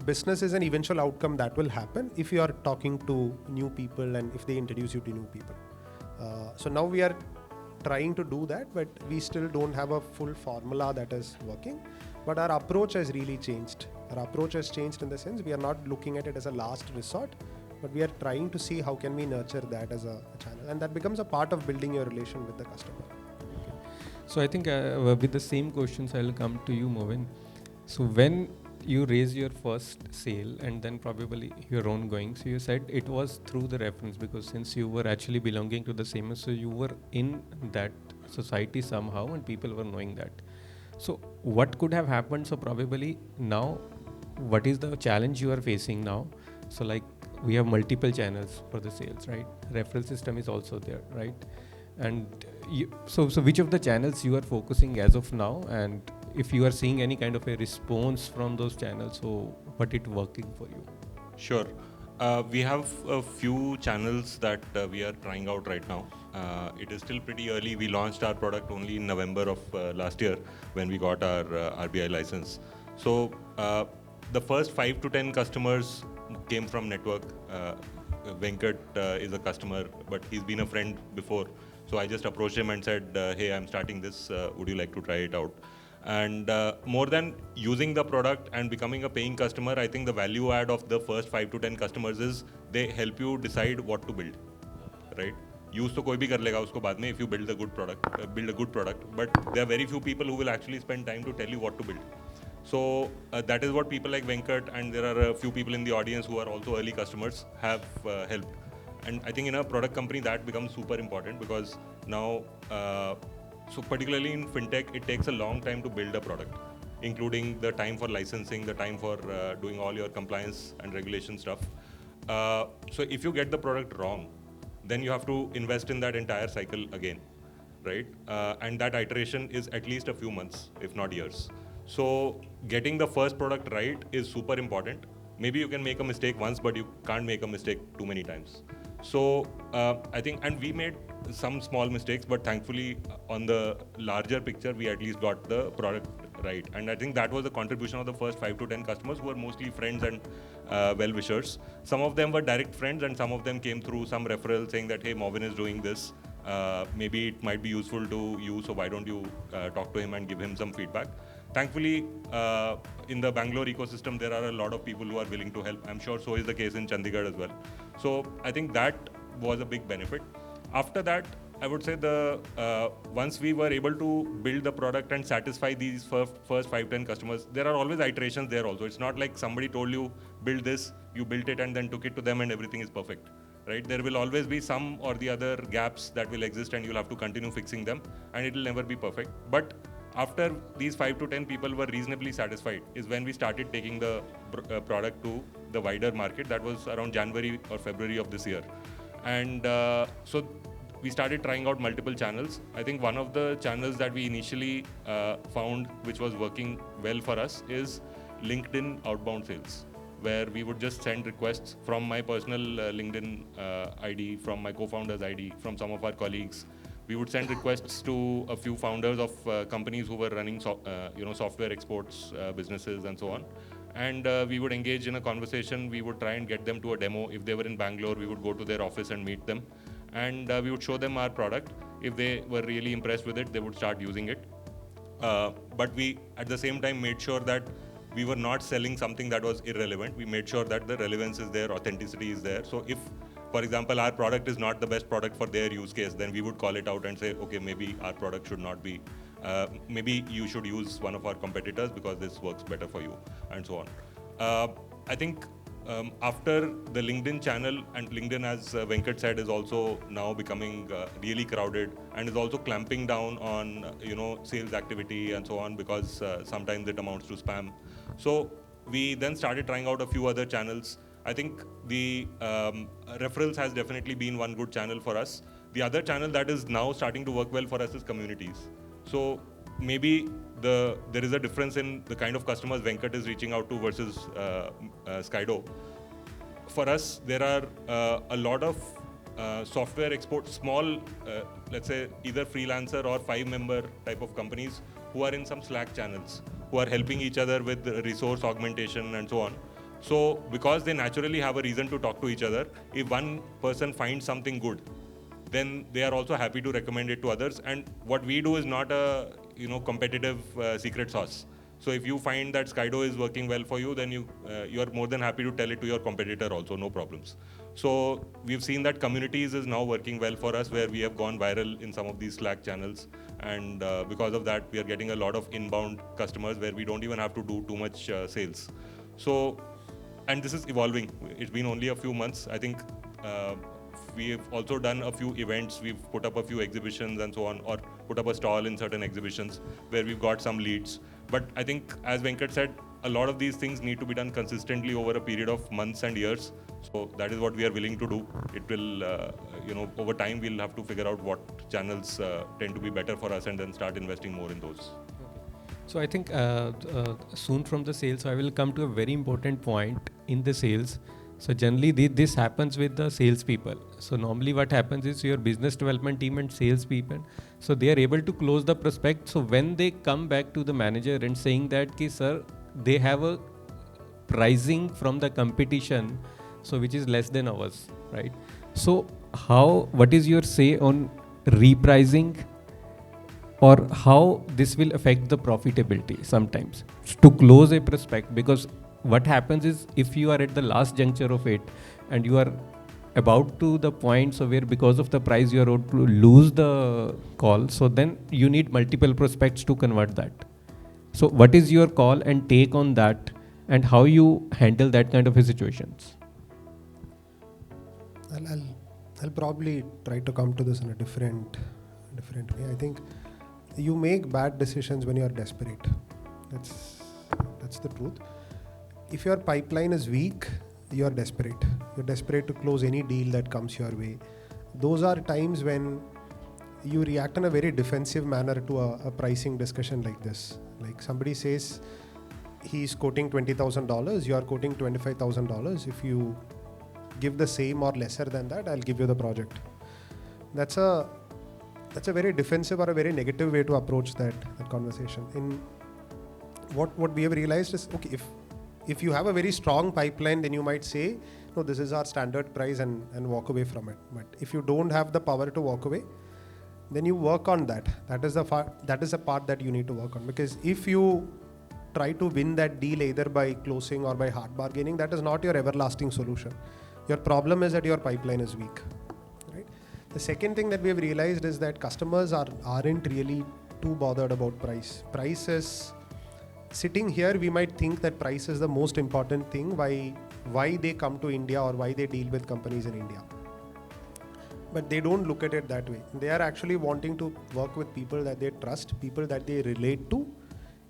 Business is an eventual outcome that will happen if you are talking to new people and if they introduce you to new people. So now we are trying to do that, but we still don't have a full formula that is working. But our approach has really changed. Our approach has changed in the sense we are not looking at it as a last resort, but we are trying to see how can we nurture that as a channel, and that becomes a part of building your relation with the customer. So I think with the same questions, I'll come to you, Movin. So when you raise your first sale and then probably your own going, so you said it was through the reference because since you were actually belonging to the same, so you were in that society somehow and people were knowing that. So what could have happened? So probably now, what is the challenge you are facing now? So like we have multiple channels for the sales, right? Referral system is also there, right? And so which of the channels you are focusing as of now, and if you are seeing any kind of a response from those channels, so what it working for you? Sure. We have a few channels that we are trying out right now. It is still pretty early. We launched our product only in November of last year when we got our RBI license. So the first 5 to 10 customers came from network. Venkat is a customer, but he's been a friend before. So I just approached him and said, hey, I'm starting this. Would you like to try it out? And more than using the product and becoming a paying customer, I think the value add of the first 5 to 10 customers is they help you decide what to build, right? Use तो कोई भी कर लेगा उसको बाद में if you build a good product, but there are very few people who will actually spend time to tell you what to build. So that is what people like Venkat, and there are a few people in the audience who are also early customers, have helped. And I think in a product company that becomes super important because now, so particularly in fintech, it takes a long time to build a product, including the time for licensing, the time for doing all your compliance and regulation stuff. So if you get the product wrong, then you have to invest in that entire cycle again, right? And that iteration is at least a few months, if not years. So getting the first product right is super important. Maybe you can make a mistake once, but you can't make a mistake too many times. So I think, and we made some small mistakes, but thankfully on the larger picture, we at least got the product right. And I think that was the contribution of the first 5 to 10 customers who were mostly friends and well-wishers. Some of them were direct friends and some of them came through some referral saying that, hey, Movin is doing this. Maybe it might be useful to you, so why don't you talk to him and give him some feedback. Thankfully, in the Bangalore ecosystem, there are a lot of people who are willing to help. I'm sure so is the case in Chandigarh as well. So I think that was a big benefit. After that, I would say once we were able to build the product and satisfy these first 5-10 customers, there are always iterations there also. It's not like somebody told you, build this, you built it and then took it to them and everything is perfect. Right? There will always be some or the other gaps that will exist and you'll have to continue fixing them and it will never be perfect. But after these 5 to 10 people were reasonably satisfied is when we started taking the product to the wider market. That was around January or February of this year. And so we started trying out multiple channels. I think one of the channels that we initially found which was working well for us is LinkedIn outbound sales, where we would just send requests from my personal LinkedIn ID, from my co-founder's ID, from some of our colleagues. We would send requests to a few founders of companies who were running software exports businesses and so on. And we would engage in a conversation. We would try and get them to a demo. If they were in Bangalore, we would go to their office and meet them. And we would show them our product. If they were really impressed with it, they would start using it. But we, at the same time, made sure that we were not selling something that was irrelevant. We made sure that the relevance is there, authenticity is there. So if, for example, our product is not the best product for their use case, then we would call it out and say, okay, maybe our product should not be, maybe you should use one of our competitors because this works better for you, and so on. I think after the LinkedIn channel, and LinkedIn, as Venkat said, is also now becoming really crowded and is also clamping down on sales activity and so on, because sometimes it amounts to spam. So we then started trying out a few other channels. I think the referrals has definitely been one good channel for us. The other channel that is now starting to work well for us is communities. So maybe there is a difference in the kind of customers Venkat is reaching out to versus Skydo. For us, there are a lot of software export, small, let's say either freelancer or 5-member type of companies who are in some Slack channels, who are helping each other with resource augmentation and so on. So because they naturally have a reason to talk to each other, if one person finds something good, then they are also happy to recommend it to others. And what we do is not a competitive secret sauce. So if you find that Skydo is working well for you, then you are more than happy to tell it to your competitor also, no problems. So we've seen that communities is now working well for us, where we have gone viral in some of these Slack channels, and because of that, we are getting a lot of inbound customers where we don't even have to do too much sales. So, and this is evolving. It's been only a few months. I think we have also done a few events. We've put up a few exhibitions and so on, or put up a stall in certain exhibitions where we've got some leads. But I think, as Venkat said, a lot of these things need to be done consistently over a period of months and years. So that is what we are willing to do. It will, over time we'll have to figure out what channels tend to be better for us and then start investing more in those. So I think soon from the sales, I will come to a very important point in the sales. So generally this happens with the salespeople. So normally what happens is your business development team and salespeople, so they are able to close the prospect. So when they come back to the manager and saying that, ki, sir, they have a pricing from the competition, so which is less than ours, right? So what is your say on repricing, or how this will affect the profitability sometimes to close a prospect? Because what happens is, if you are at the last juncture of it and you are about to the point, so where because of the price you are about to lose the call, so then you need multiple prospects to convert that. So what is your call and take on that, and how you handle that kind of a situations? I'll probably try to come to this in a different way. I think you make bad decisions when you are desperate. That's the truth. If your pipeline is weak, you are desperate. You're desperate to close any deal that comes your way. Those are times when you react in a very defensive manner to a pricing discussion like this. Like somebody says he's quoting $20,000, you are quoting $25,000. If you give the same or lesser than that, I'll give you the project. That's a very defensive or a very negative way to approach that conversation. In what we have realized is, okay, if you have a very strong pipeline, then you might say, no, this is our standard price, and walk away from it. But if you don't have the power to walk away, then you work on that. That is the part that you need to work on. Because if you try to win that deal either by closing or by hard bargaining, that is not your everlasting solution. Your problem is that your pipeline is weak. Right? The second thing that we have realized is that customers aren't really too bothered about price. Price is sitting here, we might think that price is the most important thing, why they come to India or why they deal with companies in India. But they don't look at it that way. They are actually wanting to work with people that they trust, people that they relate to.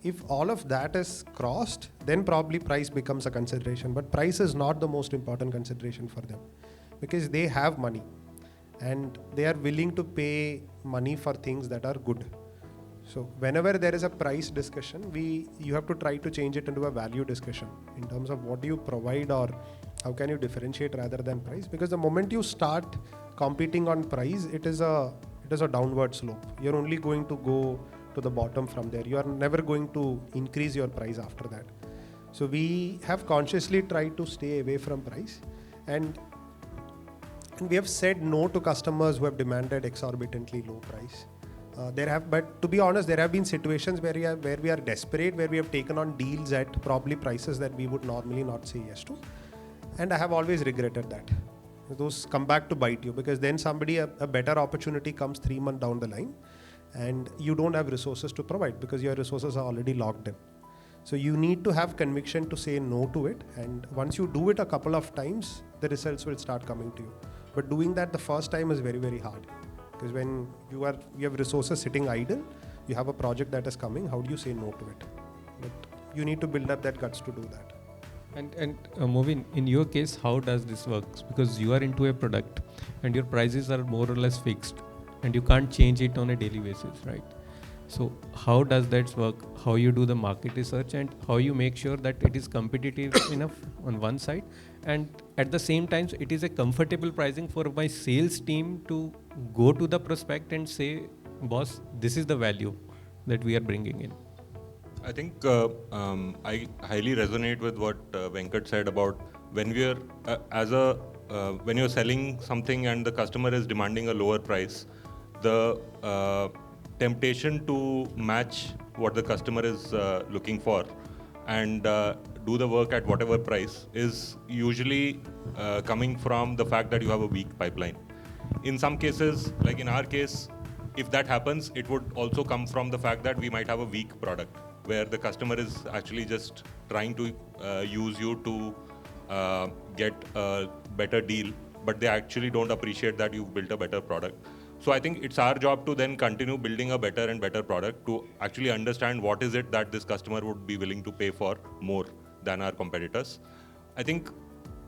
If all of that is crossed, then probably price becomes a consideration. But price is not the most important consideration for them, because they have money and they are willing to pay money for things that are good. So whenever there is a price discussion, you have to try to change it into a value discussion in terms of what do you provide or how can you differentiate rather than price. Because the moment you start competing on price, it is a downward slope. You're only going to go to the bottom from there. You are never going to increase your price after that. So we have consciously tried to stay away from price, and we have said no to customers who have demanded exorbitantly low price. But to be honest, there have been situations where we are desperate, where we have taken on deals at probably prices that we would normally not say yes to. And I have always regretted that. Those come back to bite you, because then a better opportunity comes 3 months down the line and you don't have resources to provide because your resources are already locked in. So you need to have conviction to say no to it. And once you do it a couple of times, the results will start coming to you. But doing that the first time is very, very hard. Because when you have resources sitting idle, you have a project that is coming, how do you say no to it? But you need to build up that guts to do that. And Movin, in your case, how does this work? Because you are into a product and your prices are more or less fixed and you can't change it on a daily basis, right? So how does that work? How you do the market research and how you make sure that it is competitive enough on one side, and at the same time it is a comfortable pricing for my sales team to go to the prospect and say, boss, this is the value that we are bringing in. I think I highly resonate with what Venkat said about when we are when you're selling something and the customer is demanding a lower price, the temptation to match what the customer is looking for and do the work at whatever price is usually coming from the fact that you have a weak pipeline. In some cases, like in our case, if that happens, it would also come from the fact that we might have a weak product where the customer is actually just trying to use you to get a better deal, but they actually don't appreciate that you've built a better product. So I think it's our job to then continue building a better and better product to actually understand what is it that this customer would be willing to pay for more than our competitors. I think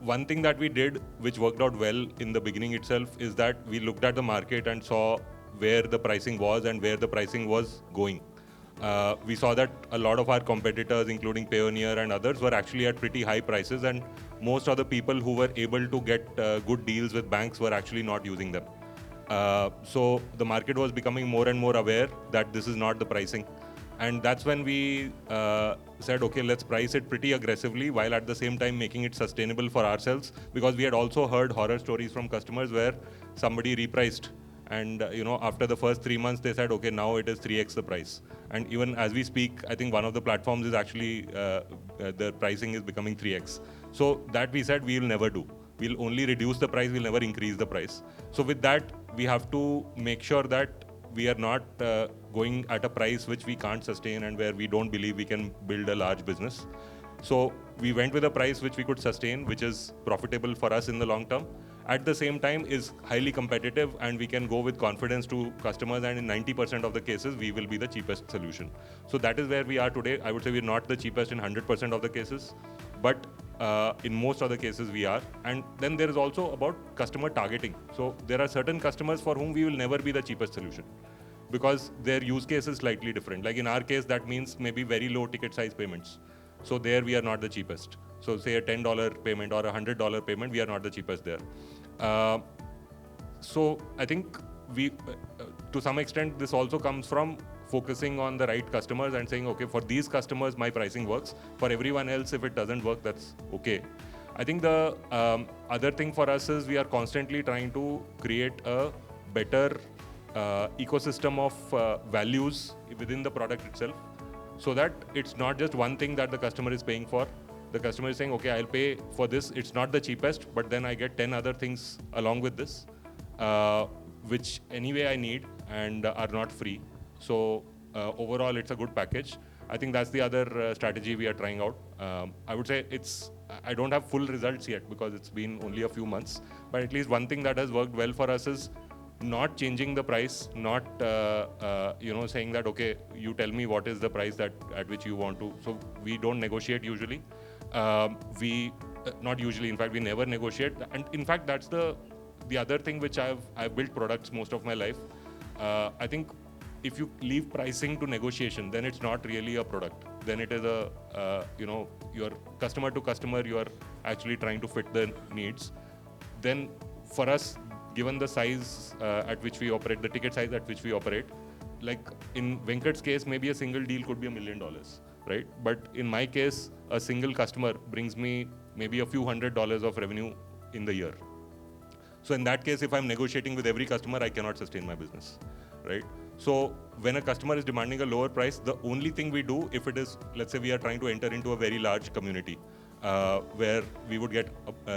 one thing that we did, which worked out well in the beginning itself, is that we looked at the market and saw where the pricing was and where the pricing was going. We saw that a lot of our competitors, including Payoneer and others, were actually at pretty high prices, and most of the people who were able to get good deals with banks were actually not using them. So the market was becoming more and more aware that this is not the pricing. And that's when we said, okay, let's price it pretty aggressively while at the same time making it sustainable for ourselves, because we had also heard horror stories from customers where somebody repriced and after the first 3 months they said, okay, now it is 3x the price. And even as we speak, I think one of the platforms is actually the pricing is becoming 3x. So that we said we will never do. We'll only reduce the price, we'll never increase the price. So with that, we have to make sure that we are not going at a price which we can't sustain and where we don't believe we can build a large business. So we went with a price which we could sustain, which is profitable for us in the long term. At the same time is highly competitive, and we can go with confidence to customers, and in 90% of the cases, we will be the cheapest solution. So that is where we are today. I would say we're not the cheapest in 100% of the cases, but in most of the cases we are. And then there is also about customer targeting. So there are certain customers for whom we will never be the cheapest solution, because their use case is slightly different. Like in our case, that means maybe very low ticket size payments. So there we are not the cheapest. So say a $10 payment or a $100 payment, we are not the cheapest there. So I think we, to some extent, this also comes from focusing on the right customers and saying, okay, for these customers, my pricing works. For everyone else, if it doesn't work, that's okay. I think the other thing for us is we are constantly trying to create a better ecosystem of values within the product itself, so that it's not just one thing that the customer is paying for. The customer is saying, okay, I'll pay for this. It's not the cheapest, but then I get 10 other things along with this, which anyway I need and are not free. So overall, it's a good package. I think that's the other strategy we are trying out. I would say I don't have full results yet because it's been only a few months, but at least one thing that has worked well for us is not changing the price, not saying that, okay, you tell me what is the price at which you want to. So we don't negotiate usually. Not usually, in fact, we never negotiate. And in fact, that's the other thing which I've built products most of my life. I think if you leave pricing to negotiation, then it's not really a product. Then it is your customer to customer, you are actually trying to fit the needs. Then for us, given the size at which we operate, the ticket size at which we operate, like in Venkat's case, maybe a single deal could be $1 million, right? But in my case, a single customer brings me maybe a few $100s of revenue in the year. So in that case, if I'm negotiating with every customer, I cannot sustain my business, right? So when a customer is demanding a lower price, the only thing we do, if it is, let's say we are trying to enter into a very large community where we would get,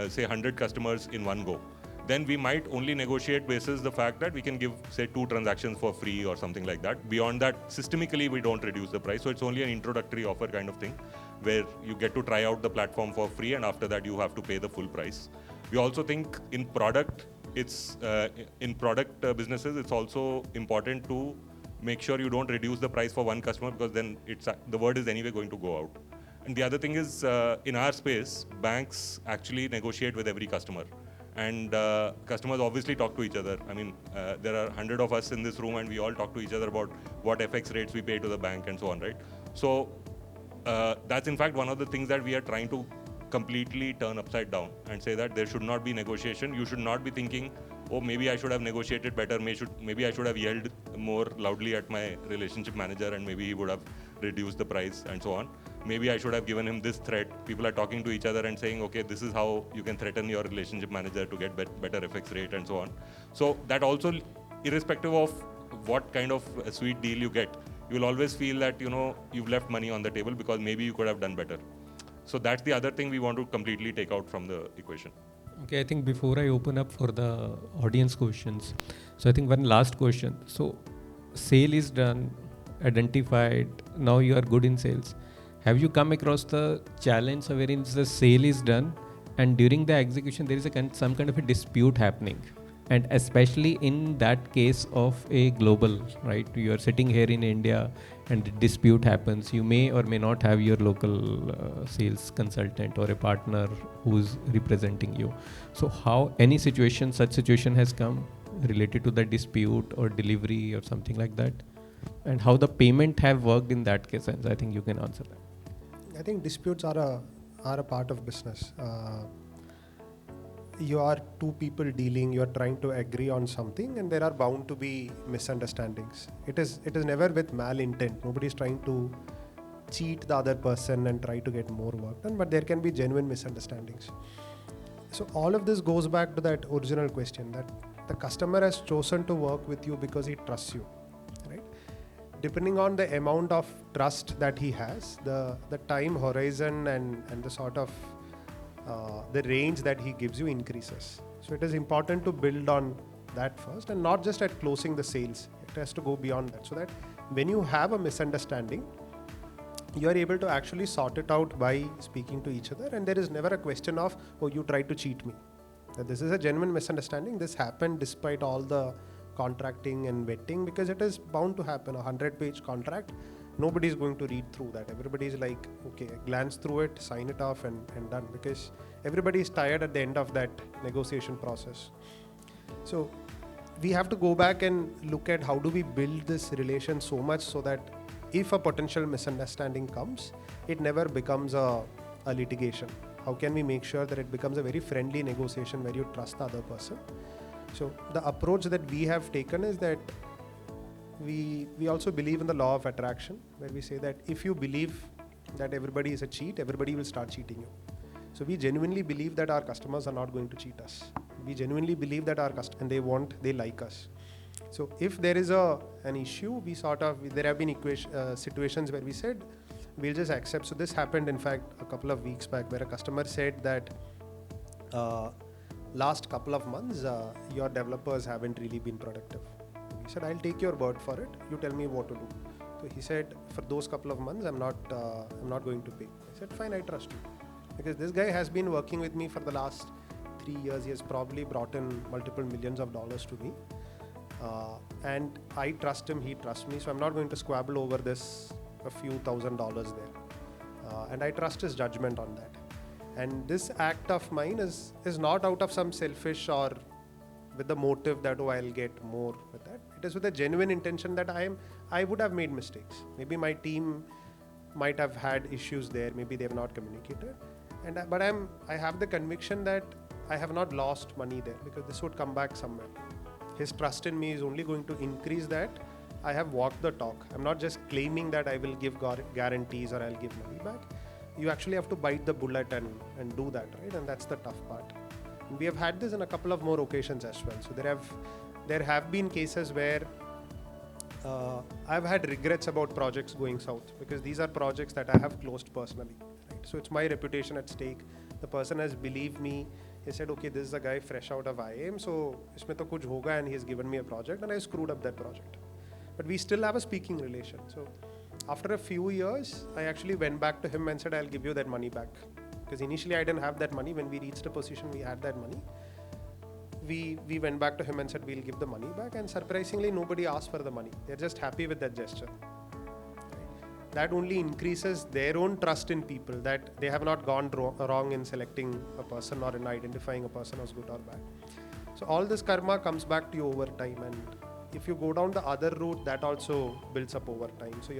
say, 100 customers in one go, then we might only negotiate basis the fact that we can give, say, 2 transactions for free or something like that. Beyond that, systemically, we don't reduce the price. So it's only an introductory offer kind of thing where you get to try out the platform for free, and after that, you have to pay the full price. We also think in product, businesses, it's also important to make sure you don't reduce the price for one customer, because then the word is anyway going to go out. And the other thing is, in our space, banks actually negotiate with every customer. And customers obviously talk to each other. I mean, there are 100 of us in this room, and we all talk to each other about what FX rates we pay to the bank and so on, right? So that's in fact one of the things that we are trying to completely turn upside down and say that there should not be negotiation. You should not be thinking, oh, maybe I should have negotiated better, maybe I should have yelled more loudly at my relationship manager and maybe he would have reduced the price and so on. Maybe I should have given him this threat. People are talking to each other and saying, okay, this is how you can threaten your relationship manager to get better FX rate and so on. So that also, irrespective of what kind of a sweet deal you get, you will always feel that, you've left money on the table because maybe you could have done better. So that's the other thing we want to completely take out from the equation. Okay, I think before I open up for the audience questions, so I think one last question. So, sale is done, identified, now you are good in sales. Have you come across the challenge wherein the sale is done and during the execution there is some kind of a dispute happening? And especially in that case of a global, right? You are sitting here in India and a dispute happens. You may or may not have your local sales consultant or a partner who's representing you. So how such situation has come related to the dispute or delivery or something like that? And how the payment have worked in that case? And I think you can answer that. I think disputes are a part of business. You are two people dealing, you are trying to agree on something, and there are bound to be misunderstandings. It is never with malintent. Nobody is trying to cheat the other person and try to get more work done, but there can be genuine misunderstandings. So all of this goes back to that original question, that the customer has chosen to work with you because he trusts you, right? Depending on the amount of trust that he has, the time horizon and the sort of the range that he gives you increases. So it is important to build on that first, and not just at closing the sales. It has to go beyond that, so that when you have a misunderstanding, you are able to actually sort it out by speaking to each other, and there is never a question of, oh, you tried to cheat me. That this is a genuine misunderstanding. This happened despite all the contracting and vetting, because it is bound to happen. A 100-page contract, nobody is going to read through that. Everybody is like, okay, glance through it, sign it off and done, because everybody is tired at the end of that negotiation process. So we have to go back and look at how do we build this relation so much so that if a potential misunderstanding comes, it never becomes a litigation. How can we make sure that it becomes a very friendly negotiation where you trust the other person? So the approach that we have taken is that we also believe in the law of attraction, where we say that if you believe that everybody is a cheat, everybody will start cheating you. So we genuinely believe that our customers are not going to cheat us. We genuinely believe that and they like us. So if there is an issue, there have been situations where we said, we'll just accept. So this happened, in fact, a couple of weeks back, where a customer said that last couple of months, your developers haven't really been productive. He said, I'll take your word for it. You tell me what to do. So he said, for those couple of months, I'm not going to pay. I said, fine, I trust you. Because this guy has been working with me for the last 3 years. He has probably brought in multiple millions of dollars to me. And I trust him, he trusts me. So I'm not going to squabble over this, a few $1,000s there. And I trust his judgment on that. And this act of mine is not out of some selfish or with the motive that, oh, I'll get more with that. It is with a genuine intention that I would have made mistakes. Maybe my team might have had issues there. Maybe they have not communicated. But I have the conviction that I have not lost money there, because this would come back somewhere. His trust in me is only going to increase that. I have walked the talk. I'm not just claiming that I will give guarantees or I'll give money back. You actually have to bite the bullet and do that, right? And that's the tough part. We have had this in a couple of more occasions as well. So there have been cases where I've had regrets about projects going south, because these are projects that I have closed personally. Right? So it's my reputation at stake. The person has believed me. He said, okay, this is a guy fresh out of IIM, so isme to kuch hoga, and he has given me a project, and I screwed up that project. But we still have a speaking relation. So after a few years, I actually went back to him and said, I'll give you that money back. Because initially I didn't have that money. When we reached a position we had that money, we went back to him and said, we'll give the money back. And surprisingly, nobody asked for the money. They're just happy with that gesture. That only increases their own trust in people, that they have not gone wrong in selecting a person or in identifying a person as good or bad. So all this karma comes back to you over time. And if you go down the other route, that also builds up over time. So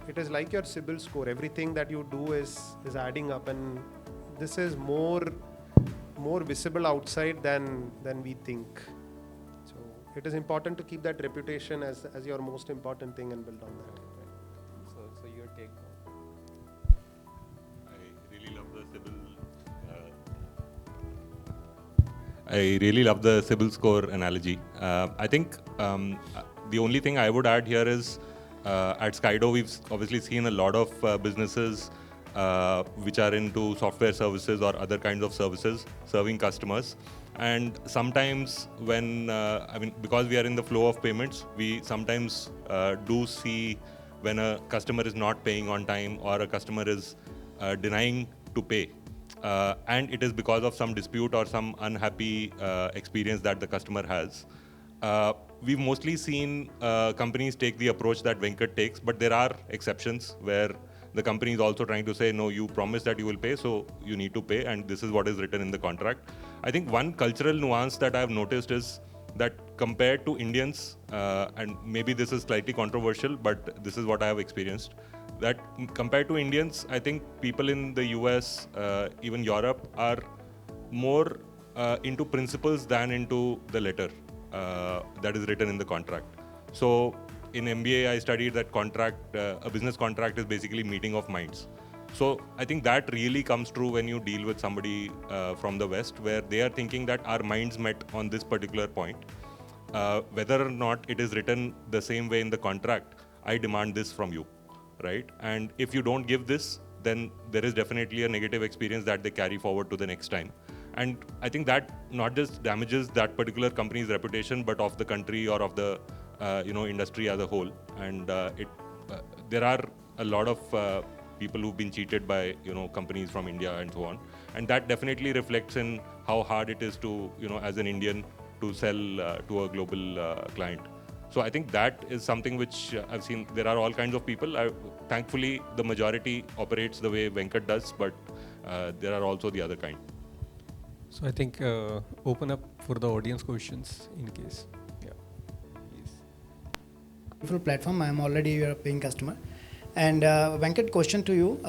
it is like your CIBIL score. Everything that you do is adding up, and this is more visible outside than we think. So it is important to keep that reputation as your most important thing and build on that. So your take on? I really love the CIBIL score analogy. I think the only thing I would add here is At Skydo, we've obviously seen a lot of businesses which are into software services or other kinds of services serving customers. And sometimes when, because we are in the flow of payments, we sometimes do see when a customer is not paying on time or a customer is denying to pay. And it is because of some dispute or some unhappy experience that the customer has. We've mostly seen companies take the approach that Venkat takes, but there are exceptions where the company is also trying to say, no, you promised that you will pay, so you need to pay, and this is what is written in the contract. I think one cultural nuance that I've noticed is that compared to Indians, and maybe this is slightly controversial, but this is what I have experienced, that compared to Indians, I think people in the US, even Europe, are more into principles than into the letter that is written in the contract. So in MBA, I studied that a business contract is basically meeting of minds. So I think that really comes true when you deal with somebody from the West, where they are thinking that our minds met on this particular point. Whether or not it is written the same way in the contract, I demand this from you, right? And if you don't give this, then there is definitely a negative experience that they carry forward to the next time. And I think that not just damages that particular company's reputation, but of the country or of the industry as a whole. And there are a lot of people who've been cheated by companies from India and so on. And that definitely reflects in how hard it is to as an Indian to sell to a global client. So I think that is something which I've seen. There are all kinds of people. Thankfully, the majority operates the way Venkat does, but there are also the other kind. So I think open up for the audience questions in case. Yeah, please. Beautiful platform. I am already a paying customer. And Venkat, question to you: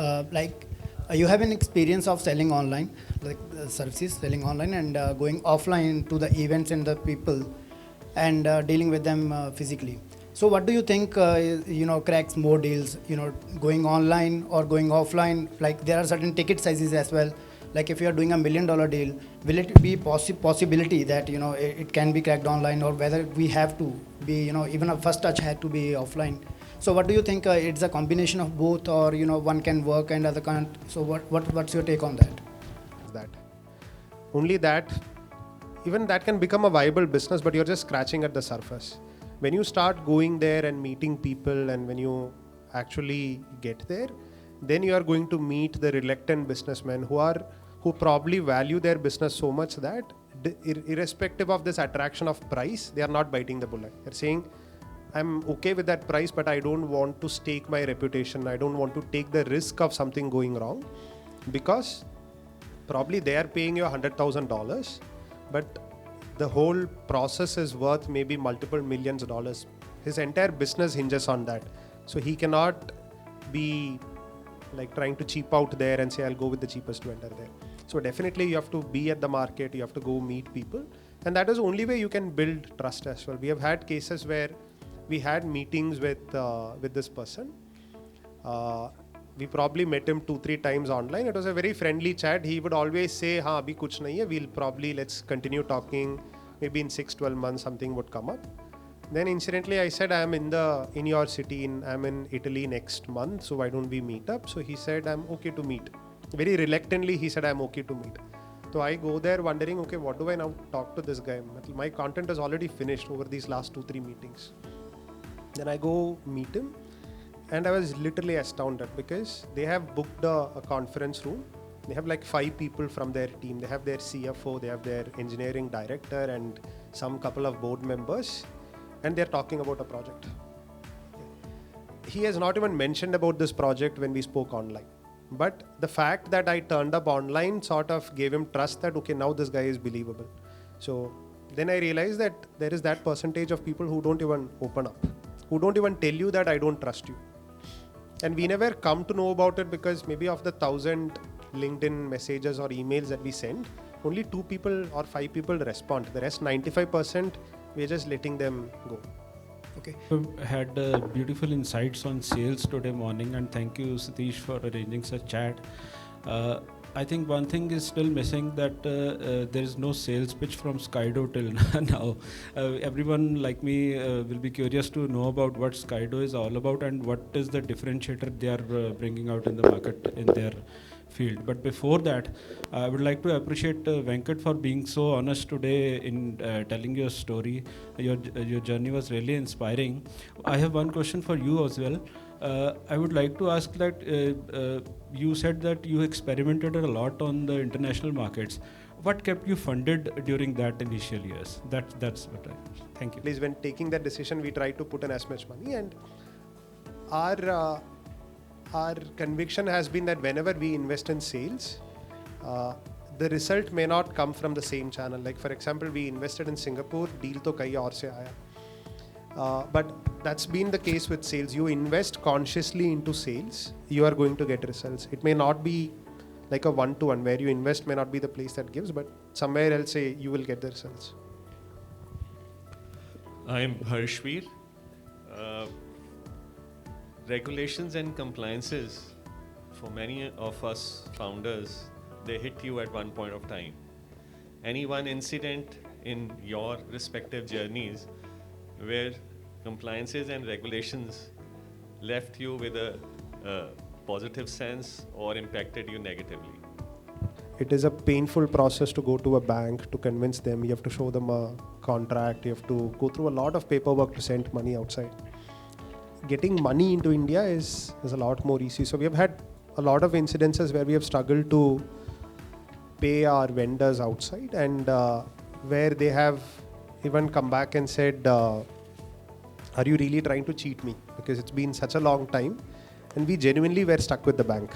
you have an experience of selling online, like services, selling online, and going offline to the events and the people, and dealing with them physically. So, what do you think? Cracks more deals. Going online or going offline. Like there are certain ticket sizes as well. Like if you are doing $1 million deal, will it be possibility that it can be cracked online, or whether we have to be even a first touch had to be offline? So what do you think? It's a combination of both, or one can work and other can't. So what's your take on that? That only that, even that can become a viable business, but you're just scratching at the surface. When you start going there and meeting people, and when you actually get there, then you are going to meet the reluctant businessmen who probably value their business so much that irrespective of this attraction of price, they are not biting the bullet. They're saying, I'm okay with that price, but I don't want to stake my reputation. I don't want to take the risk of something going wrong, because probably they are paying you $100,000, but the whole process is worth maybe multiple millions of dollars. His entire business hinges on that. So he cannot be like trying to cheap out there and say, I'll go with the cheapest vendor there. So definitely you have to be at the market, you have to go meet people. And that is the only way you can build trust as well. We have had cases where we had meetings with this person. We probably met him 2-3 times online. It was a very friendly chat. He would always say, "Haan, abhi kuch nahi hai. We'll probably let's continue talking. Maybe in 6-12 months something would come up." Then incidentally I said, I'm in your city, I'm in Italy next month, so why don't we meet up? So he said, I'm okay to meet. Very reluctantly he said, I'm okay to meet. So I go there wondering, okay, what do I now talk to this guy? My content is already finished over these last 2-3 meetings. Then I go meet him, and I was literally astounded because they have booked a conference room. They have like 5 people from their team. They have their CFO, they have their engineering director, and some couple of board members. And they're talking about a project. He has not even mentioned about this project when we spoke online. But the fact that I turned up online sort of gave him trust that, okay, now this guy is believable. So then I realized that there is that percentage of people who don't even open up, who don't even tell you that I don't trust you. And we never come to know about it because maybe of the 1,000 LinkedIn messages or emails that we send, only 2 people or 5 people respond. The rest 95%, we're just letting them go. Okay. We had beautiful insights on sales today morning, and thank you, Satish, for arranging such chat. I think one thing is still missing, that there is no sales pitch from Skydo till now. Everyone like me will be curious to know about what Skydo is all about and what is the differentiator they are bringing out in the market in their field. But before that, I would like to appreciate Venkat for being so honest today in telling your story. Your journey was really inspiring. I have one question for you as well. I would like to ask that you said that you experimented a lot on the international markets. What kept you funded during that initial years? That's what I. Thank you. Please, when taking that decision, we try to put in as much money, and our conviction has been that whenever we invest in sales, the result may not come from the same channel. Like for example, we invested in Singapore, deal to kahi aur se aaya. But that's been the case with sales. You invest consciously into sales, you are going to get results. It may not be like a one-to-one, where you invest may not be the place that gives, but somewhere else you will get the results. I'm Harshveer. Regulations and compliances, for many of us founders, they hit you at one point of time. Any one incident in your respective journeys where compliances and regulations left you with a positive sense or impacted you negatively? It is a painful process to go to a bank to convince them. You have to show them a contract. You have to go through a lot of paperwork to send money outside. Getting money into India is a lot more easy. So we have had a lot of incidences where we have struggled to pay our vendors outside, and where they have even come back and said, are you really trying to cheat me? Because it's been such a long time, and we genuinely were stuck with the bank.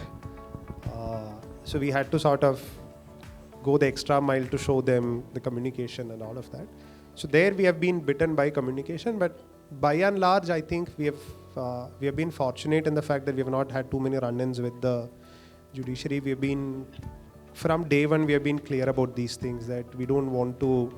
So we had to sort of go the extra mile to show them the communication and all of that. So there we have been bitten by communication, but by and large, I think we have been fortunate in the fact that we have not had too many run-ins with the judiciary. We have been, from day one, we have been clear about these things, that we don't want to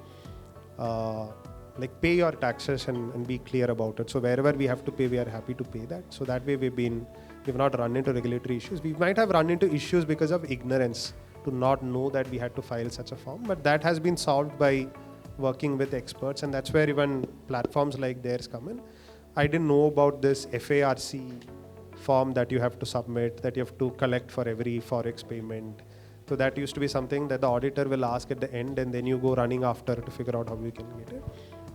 like pay your taxes and be clear about it. So wherever we have to pay, we are happy to pay that. So that way we've not run into regulatory issues. We might have run into issues because of ignorance, to not know that we had to file such a form, but that has been solved by working with experts, and that's where even platforms like theirs come in. I didn't know about this FARC form that you have to submit, that you have to collect for every forex payment. So that used to be something that the auditor will ask at the end, and then you go running after to figure out how you can get it.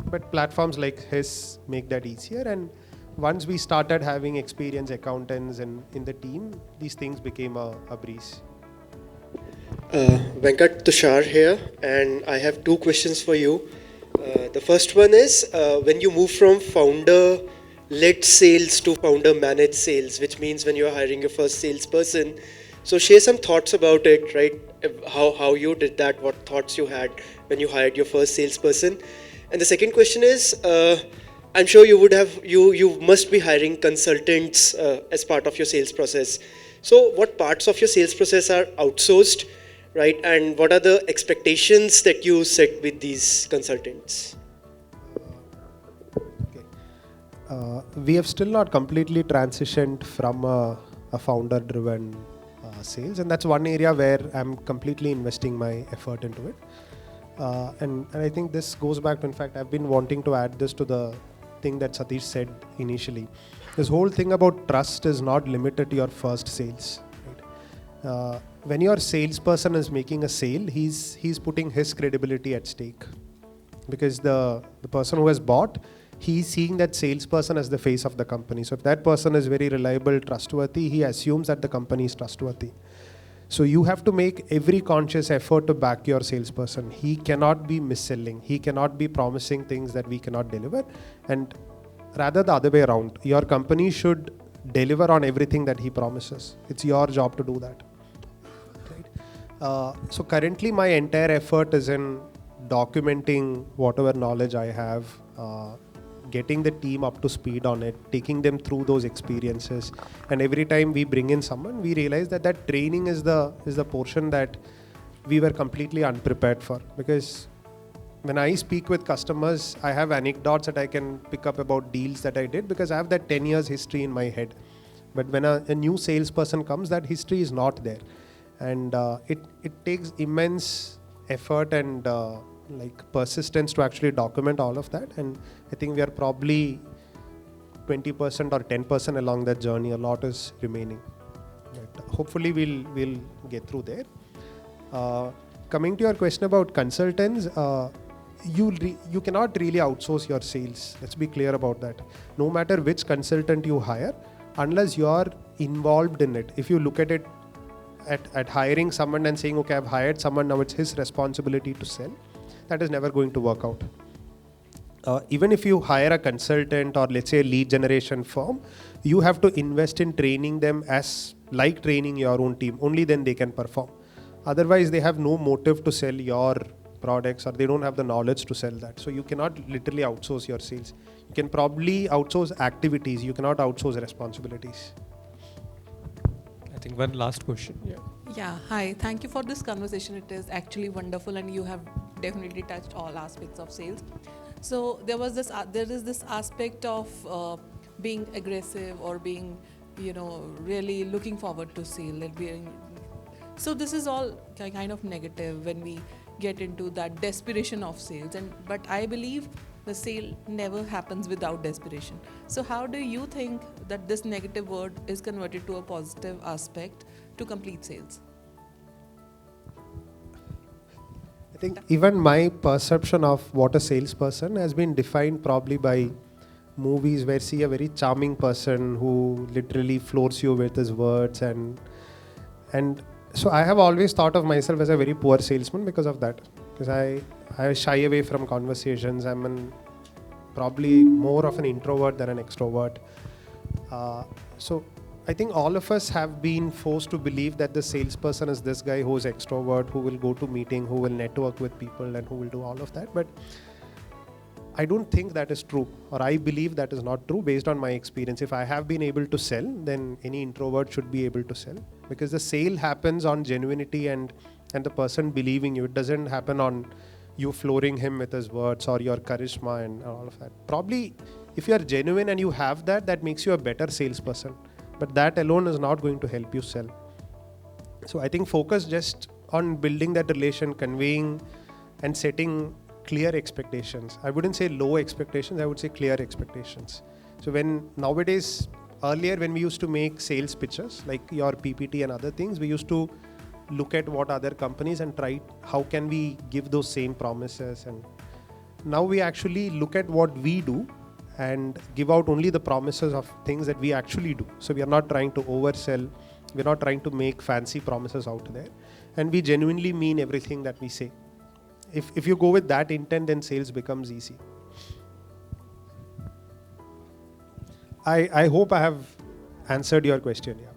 But platforms like his make that easier, and once we started having experienced accountants in the team, these things became a breeze. Venkat, Tushar here, and I have two questions for you. The first one is, when you move from founder-led sales to founder-managed sales, which means when you're hiring your first salesperson, so share some thoughts about it, right? How you did that, what thoughts you had when you hired your first salesperson. And the second question is, I'm sure you must be hiring consultants as part of your sales process. So what parts of your sales process are outsourced, right? And what are the expectations that you set with these consultants? We have still not completely transitioned from a founder-driven sales, and that's one area where I'm completely investing my effort into it. And I think this goes back to, in fact, I've been wanting to add this to the thing that Satish said initially. This whole thing about trust is not limited to your first sales. Right? When your salesperson is making a sale, he's putting his credibility at stake, because the person who has bought, he's seeing that salesperson as the face of the company. So if that person is very reliable, trustworthy, he assumes that the company is trustworthy. So you have to make every conscious effort to back your salesperson. He cannot be mis-selling. He cannot be promising things that we cannot deliver. And rather the other way around, your company should deliver on everything that he promises. It's your job to do that. Right? So currently my entire effort is in documenting whatever knowledge I have, getting the team up to speed on it, taking them through those experiences. And every time we bring in someone, we realize that training is the portion that we were completely unprepared for. Because when I speak with customers, I have anecdotes that I can pick up about deals that I did, because I have that 10 years history in my head. But when a new salesperson comes, that history is not there. and it takes immense effort and like persistence to actually document all of that. And I think we are probably 20% or 10% along that journey. A lot is remaining, but hopefully we'll get through there. Coming to your question about consultants, you cannot really outsource your sales. Let's be clear about that. No matter which consultant you hire, unless you are involved in it. If you look at it at hiring someone and saying, okay, I've hired someone, now it's his responsibility to sell, that is never going to work out. Even if you hire a consultant or let's say a lead generation firm, you have to invest in training them as like training your own team. Only then they can perform. Otherwise, they have no motive to sell your products, or they don't have the knowledge to sell that. So you cannot literally outsource your sales. You can probably outsource activities. You cannot outsource responsibilities. I think one last question. Yeah. Yeah, hi. Thank you for this conversation. It is actually wonderful, and you have definitely touched all aspects of sales. So there is this aspect of being aggressive or being, really looking forward to sale. So this is all kind of negative when we get into that desperation of sales. But I believe the sale never happens without desperation. So how do you think that this negative word is converted to a positive aspect to complete sales? I think even my perception of what a salesperson has been defined probably by movies where see a very charming person who literally floors you with his words, and so I have always thought of myself as a very poor salesman because of that. Because I shy away from conversations. I'm probably more of an introvert than an extrovert. So I think all of us have been forced to believe that the salesperson is this guy who's extrovert, who will go to meeting, who will network with people, and who will do all of that. But I don't think that is true, or I believe that is not true based on my experience. If I have been able to sell, then any introvert should be able to sell, because the sale happens on genuinity and the person believing you. It doesn't happen on you flooring him with his words or your charisma and all of that. Probably if you are genuine and you have that, that makes you a better salesperson, but that alone is not going to help you sell. So I think focus just on building that relation, conveying and setting clear expectations. I wouldn't say low expectations, I would say clear expectations. So earlier when we used to make sales pitches, like your PPT and other things, we used to look at what other companies and try how can we give those same promises. And now we actually look at what we do and give out only the promises of things that we actually do. So we are not trying to oversell, we're not trying to make fancy promises out there, and we genuinely mean everything that we say. If you go with that intent, then sales becomes easy. I hope I have answered your question. Yeah.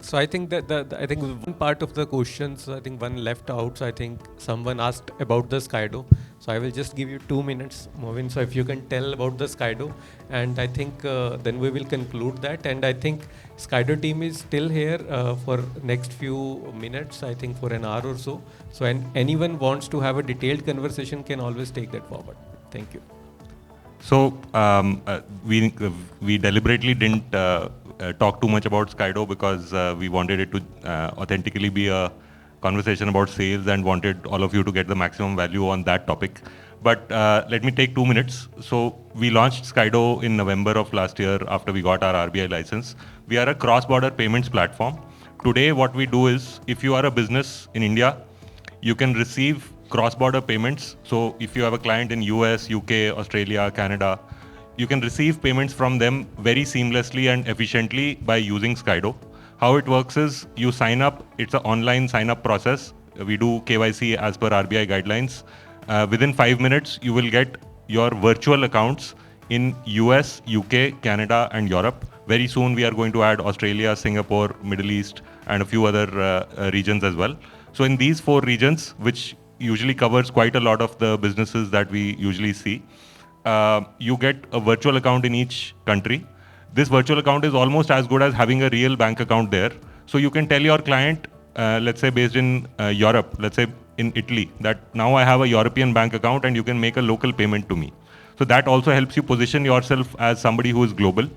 So I think that I think one part of the questions, I think one left out. So I think someone asked about the Skydo. So I will just give you 2 minutes, Movin. So if you can tell about the Skydo, and I think then we will conclude that. And I think Skydo team is still here for next few minutes, I think for an hour or so. So anyone wants to have a detailed conversation can always take that forward. Thank you. So we deliberately didn't talk too much about Skydo because we wanted it to authentically be a conversation about sales and wanted all of you to get the maximum value on that topic. But let me take 2 minutes. So we launched Skydo in November of last year after we got our RBI license. We are a cross-border payments platform. Today what we do is, if you are a business in India, you can receive cross-border payments. So if you have a client in US, UK, Australia, Canada, you can receive payments from them very seamlessly and efficiently by using Skydo. How it works is you sign up, it's an online sign-up process. We do KYC as per RBI guidelines. Within 5 minutes, you will get your virtual accounts in US, UK, Canada, and Europe. Very soon, we are going to add Australia, Singapore, Middle East, and a few other regions as well. So in these 4 regions, which usually covers quite a lot of the businesses that we usually see, you get a virtual account in each country. This virtual account is almost as good as having a real bank account there. So you can tell your client, let's say based in Europe, let's say in Italy, that now I have a European bank account and you can make a local payment to me. So that also helps you position yourself as somebody who is global.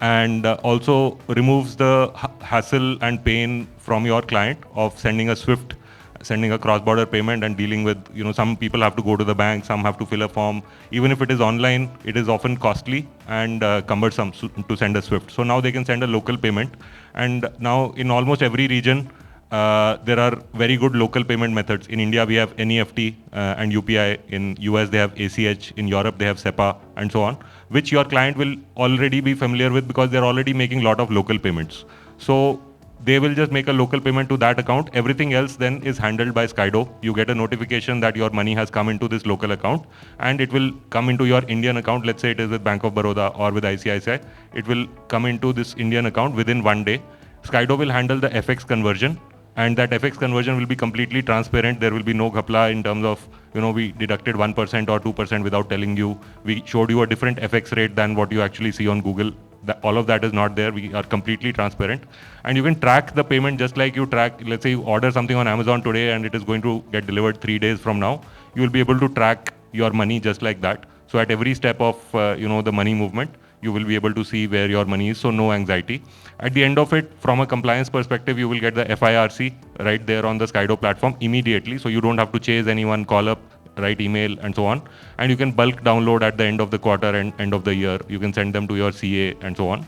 and also removes the hassle and pain from your client of sending a SWIFT, sending a cross-border payment and dealing with, some people have to go to the bank, some have to fill a form. Even if it is online, it is often costly and cumbersome to send a SWIFT. So now they can send a local payment. And now in almost every region, there are very good local payment methods. In India, we have NEFT and UPI. In US, they have ACH. In Europe, they have SEPA and so on, which your client will already be familiar with because they're already making a lot of local payments. So they will just make a local payment to that account. Everything else then is handled by Skydo. You get a notification that your money has come into this local account and it will come into your Indian account. Let's say it is with Bank of Baroda or with ICICI. It will come into this Indian account within one day. Skydo will handle the FX conversion, and that FX conversion will be completely transparent. There will be no ghapla in terms of, we deducted 1% or 2% without telling you. We showed you a different FX rate than what you actually see on Google. All of that is not there. We are completely transparent. And you can track the payment just like you track, let's say you order something on Amazon today and it is going to get delivered 3 days from now. You will be able to track your money just like that. So at every step of, the money movement, you will be able to see where your money is, so no anxiety. At the end of it, from a compliance perspective, you will get the FIRC right there on the Skydo platform immediately, so you don't have to chase anyone, call up, write email, and so on. And you can bulk download at the end of the quarter and end of the year. You can send them to your CA and so on.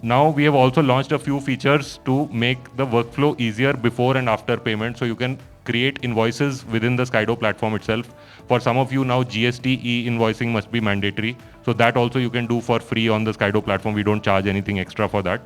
Now we have also launched a few features to make the workflow easier before and after payment, so you can create invoices within the Skydo platform itself. For some of you now, GST e-invoicing must be mandatory. So that also you can do for free on the Skydo platform. We don't charge anything extra for that.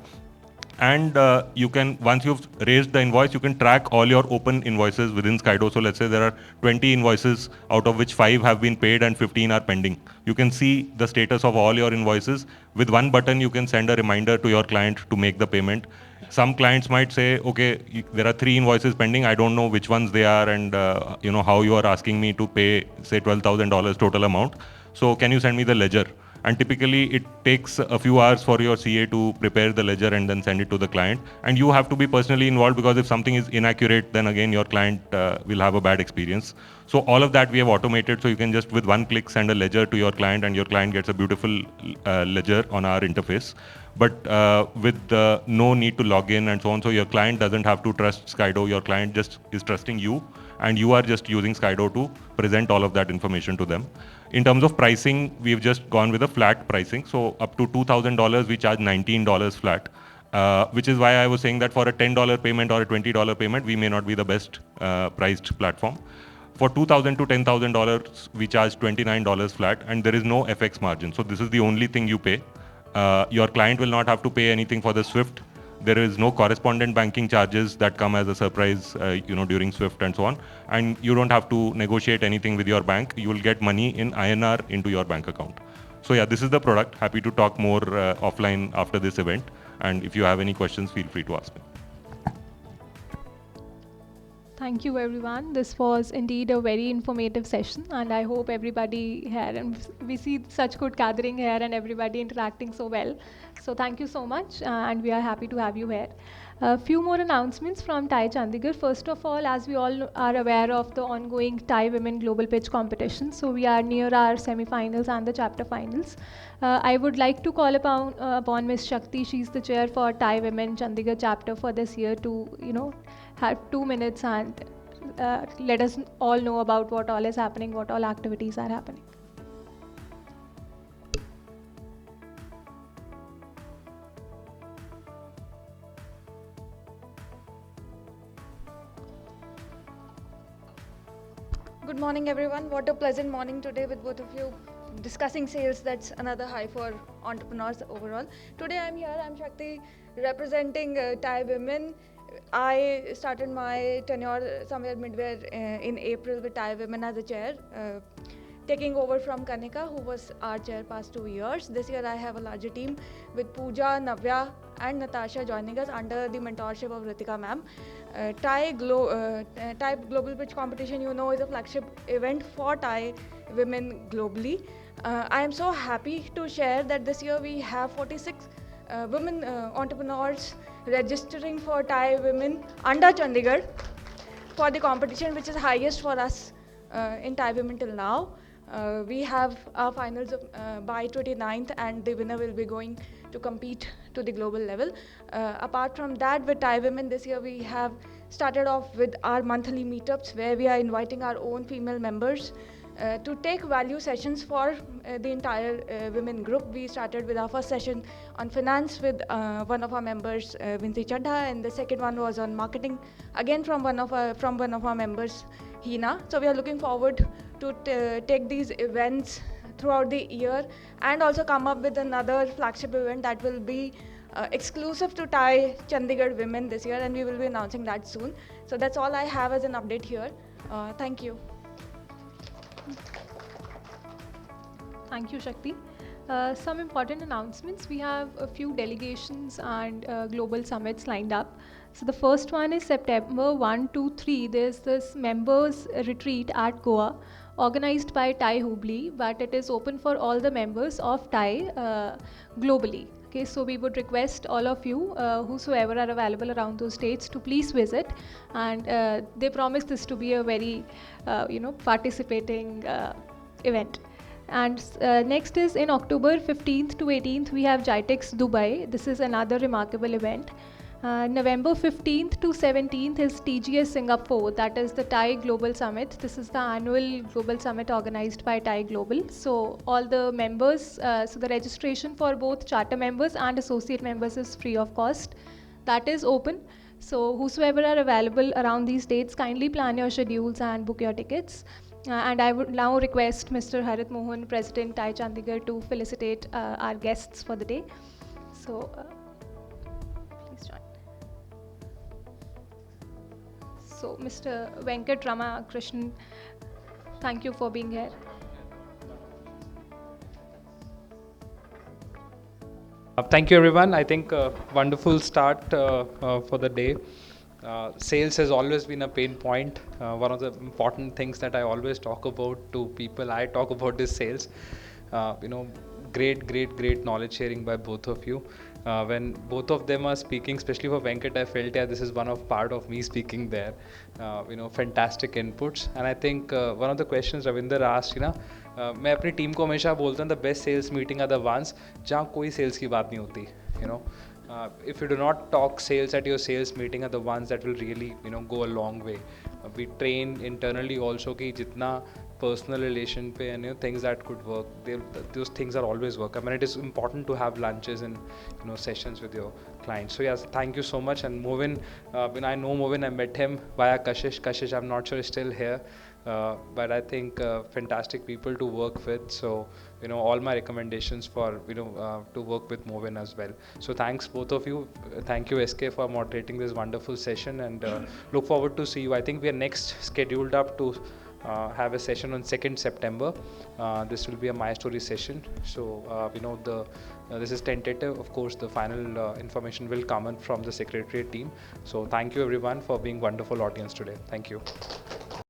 And you can, once you've raised the invoice, you can track all your open invoices within Skydo. So let's say there are 20 invoices, out of which 5 have been paid and 15 are pending. You can see the status of all your invoices. With one button, you can send a reminder to your client to make the payment. Some clients might say, okay, there are 3 invoices pending. I don't know which ones they are, and how you are asking me to pay, say, $12,000 total amount. So can you send me the ledger? And typically it takes a few hours for your CA to prepare the ledger and then send it to the client. And you have to be personally involved, because if something is inaccurate, then again your client will have a bad experience. So all of that we have automated, so you can just with one click send a ledger to your client, and your client gets a beautiful ledger on our interface. But with no need to log in and so on, so your client doesn't have to trust Skydo. Your client just is trusting you, and you are just using Skydo to present all of that information to them. In terms of pricing, we've just gone with a flat pricing. So up to $2,000, we charge $19 flat, which is why I was saying that for a $10 payment or a $20 payment, we may not be the best priced platform. For $2,000 to $10,000, we charge $29 flat, and there is no FX margin. So this is the only thing you pay. Your client will not have to pay anything for the SWIFT. There is no correspondent banking charges that come as a surprise, during SWIFT and so on. And you don't have to negotiate anything with your bank. You will get money in INR into your bank account. So yeah, this is the product. Happy to talk more offline after this event. And if you have any questions, feel free to ask me. Thank you, everyone. This was indeed a very informative session, and I hope everybody here, and we see such good gathering here and everybody interacting so well. So thank you so much, and we are happy to have you here. A few more announcements from TIE Chandigarh. First of all, as we all are aware of the ongoing TIE Women Global Pitch Competition, so we are near our semi-finals and the chapter finals. I would like to call upon Ms. Shakti. She's the chair for TIE Women Chandigarh chapter for this year to, have 2 minutes and let us all know about what all is happening, what all activities are happening. Good morning, everyone. What a pleasant morning today with both of you discussing sales. That's another high for entrepreneurs overall. Today I'm here, I'm Shakti, representing TIE Women. I started my tenure somewhere midway in April with TIE Women as a chair, taking over from Kanika, who was our chair past 2 years. This year I have a larger team with Pooja, Navya and Natasha joining us under the mentorship of Ritika ma'am. TIE Global Pitch Competition, is a flagship event for TIE Women globally. I am so happy to share that this year we have 46 women entrepreneurs registering for TIE Women under Chandigarh for the competition, which is highest for us in TIE Women till now. We have our finals by 29th, and the winner will be going to compete to the global level. Apart from that, with Thai Women this year, we have started off with our monthly meetups where we are inviting our own female members to take value sessions for the entire women group. We started with our first session on finance with one of our members, Vinci Chadha, and the second one was on marketing, again from one of our members, Hina. So we are looking forward to take these events throughout the year and also come up with another flagship event that will be exclusive to Thai Chandigarh women this year, and we will be announcing that soon. So that's all I have as an update here. Thank you. Thank you, Shakti. Some important announcements. We have a few delegations and global summits lined up. So the first one is September 1, 2, 3. There's this members retreat at Goa organized by Thai Hubli, but it is open for all the members of Thai globally. Okay, so we would request all of you, whosoever are available around those states, to please visit. And they promise this to be a very, participating event. And next is in October 15th to 18th, we have GITEX Dubai. This is another remarkable event. November 15th to 17th is TGS Singapore, that is the Thai Global Summit. This is the annual global summit organized by Thai Global. So all the members, so the registration for both charter members and associate members is free of cost. That is open. So whosoever are available around these dates, kindly plan your schedules and book your tickets. And I would now request Mr. Harit Mohan, President Thai Chandigarh, to felicitate our guests for the day. So please join. So Mr. Venkat Rama Krishnan, thank you for being here. Thank you, everyone. I think a wonderful start for the day. Sales has always been a pain point. One of the important things that I always talk about to people I talk about is sales. Great knowledge sharing by both of you. When both of them are speaking, especially for Venkat, I felt this is part of me speaking there. Fantastic inputs. And I think one of the questions Ravinder asked, मैं अपनी team को हमेशा बोलता हूँ the best sales meeting are the ones जहाँ कोई sales की बात नहीं होती. If you do not talk sales at your sales meeting are the ones that will really go a long way. We train internally also कि जितना personal relation pe and things that could work, those things are always work. I mean, it is important to have lunches and sessions with your clients. So yes, thank you so much. And Movin, I know Movin, I met him via Kashish. I'm not sure he's still here, but I think fantastic people to work with. So all my recommendations for to work with Movin as well. So thanks both of you. Thank you SK for moderating this wonderful session, and look forward to see you. I think we are next scheduled up to have a session on 2nd September. This will be a My Story session. So this is tentative. Of course, the final information will come in from the secretariat team. So thank you everyone for being wonderful audience today. Thank you.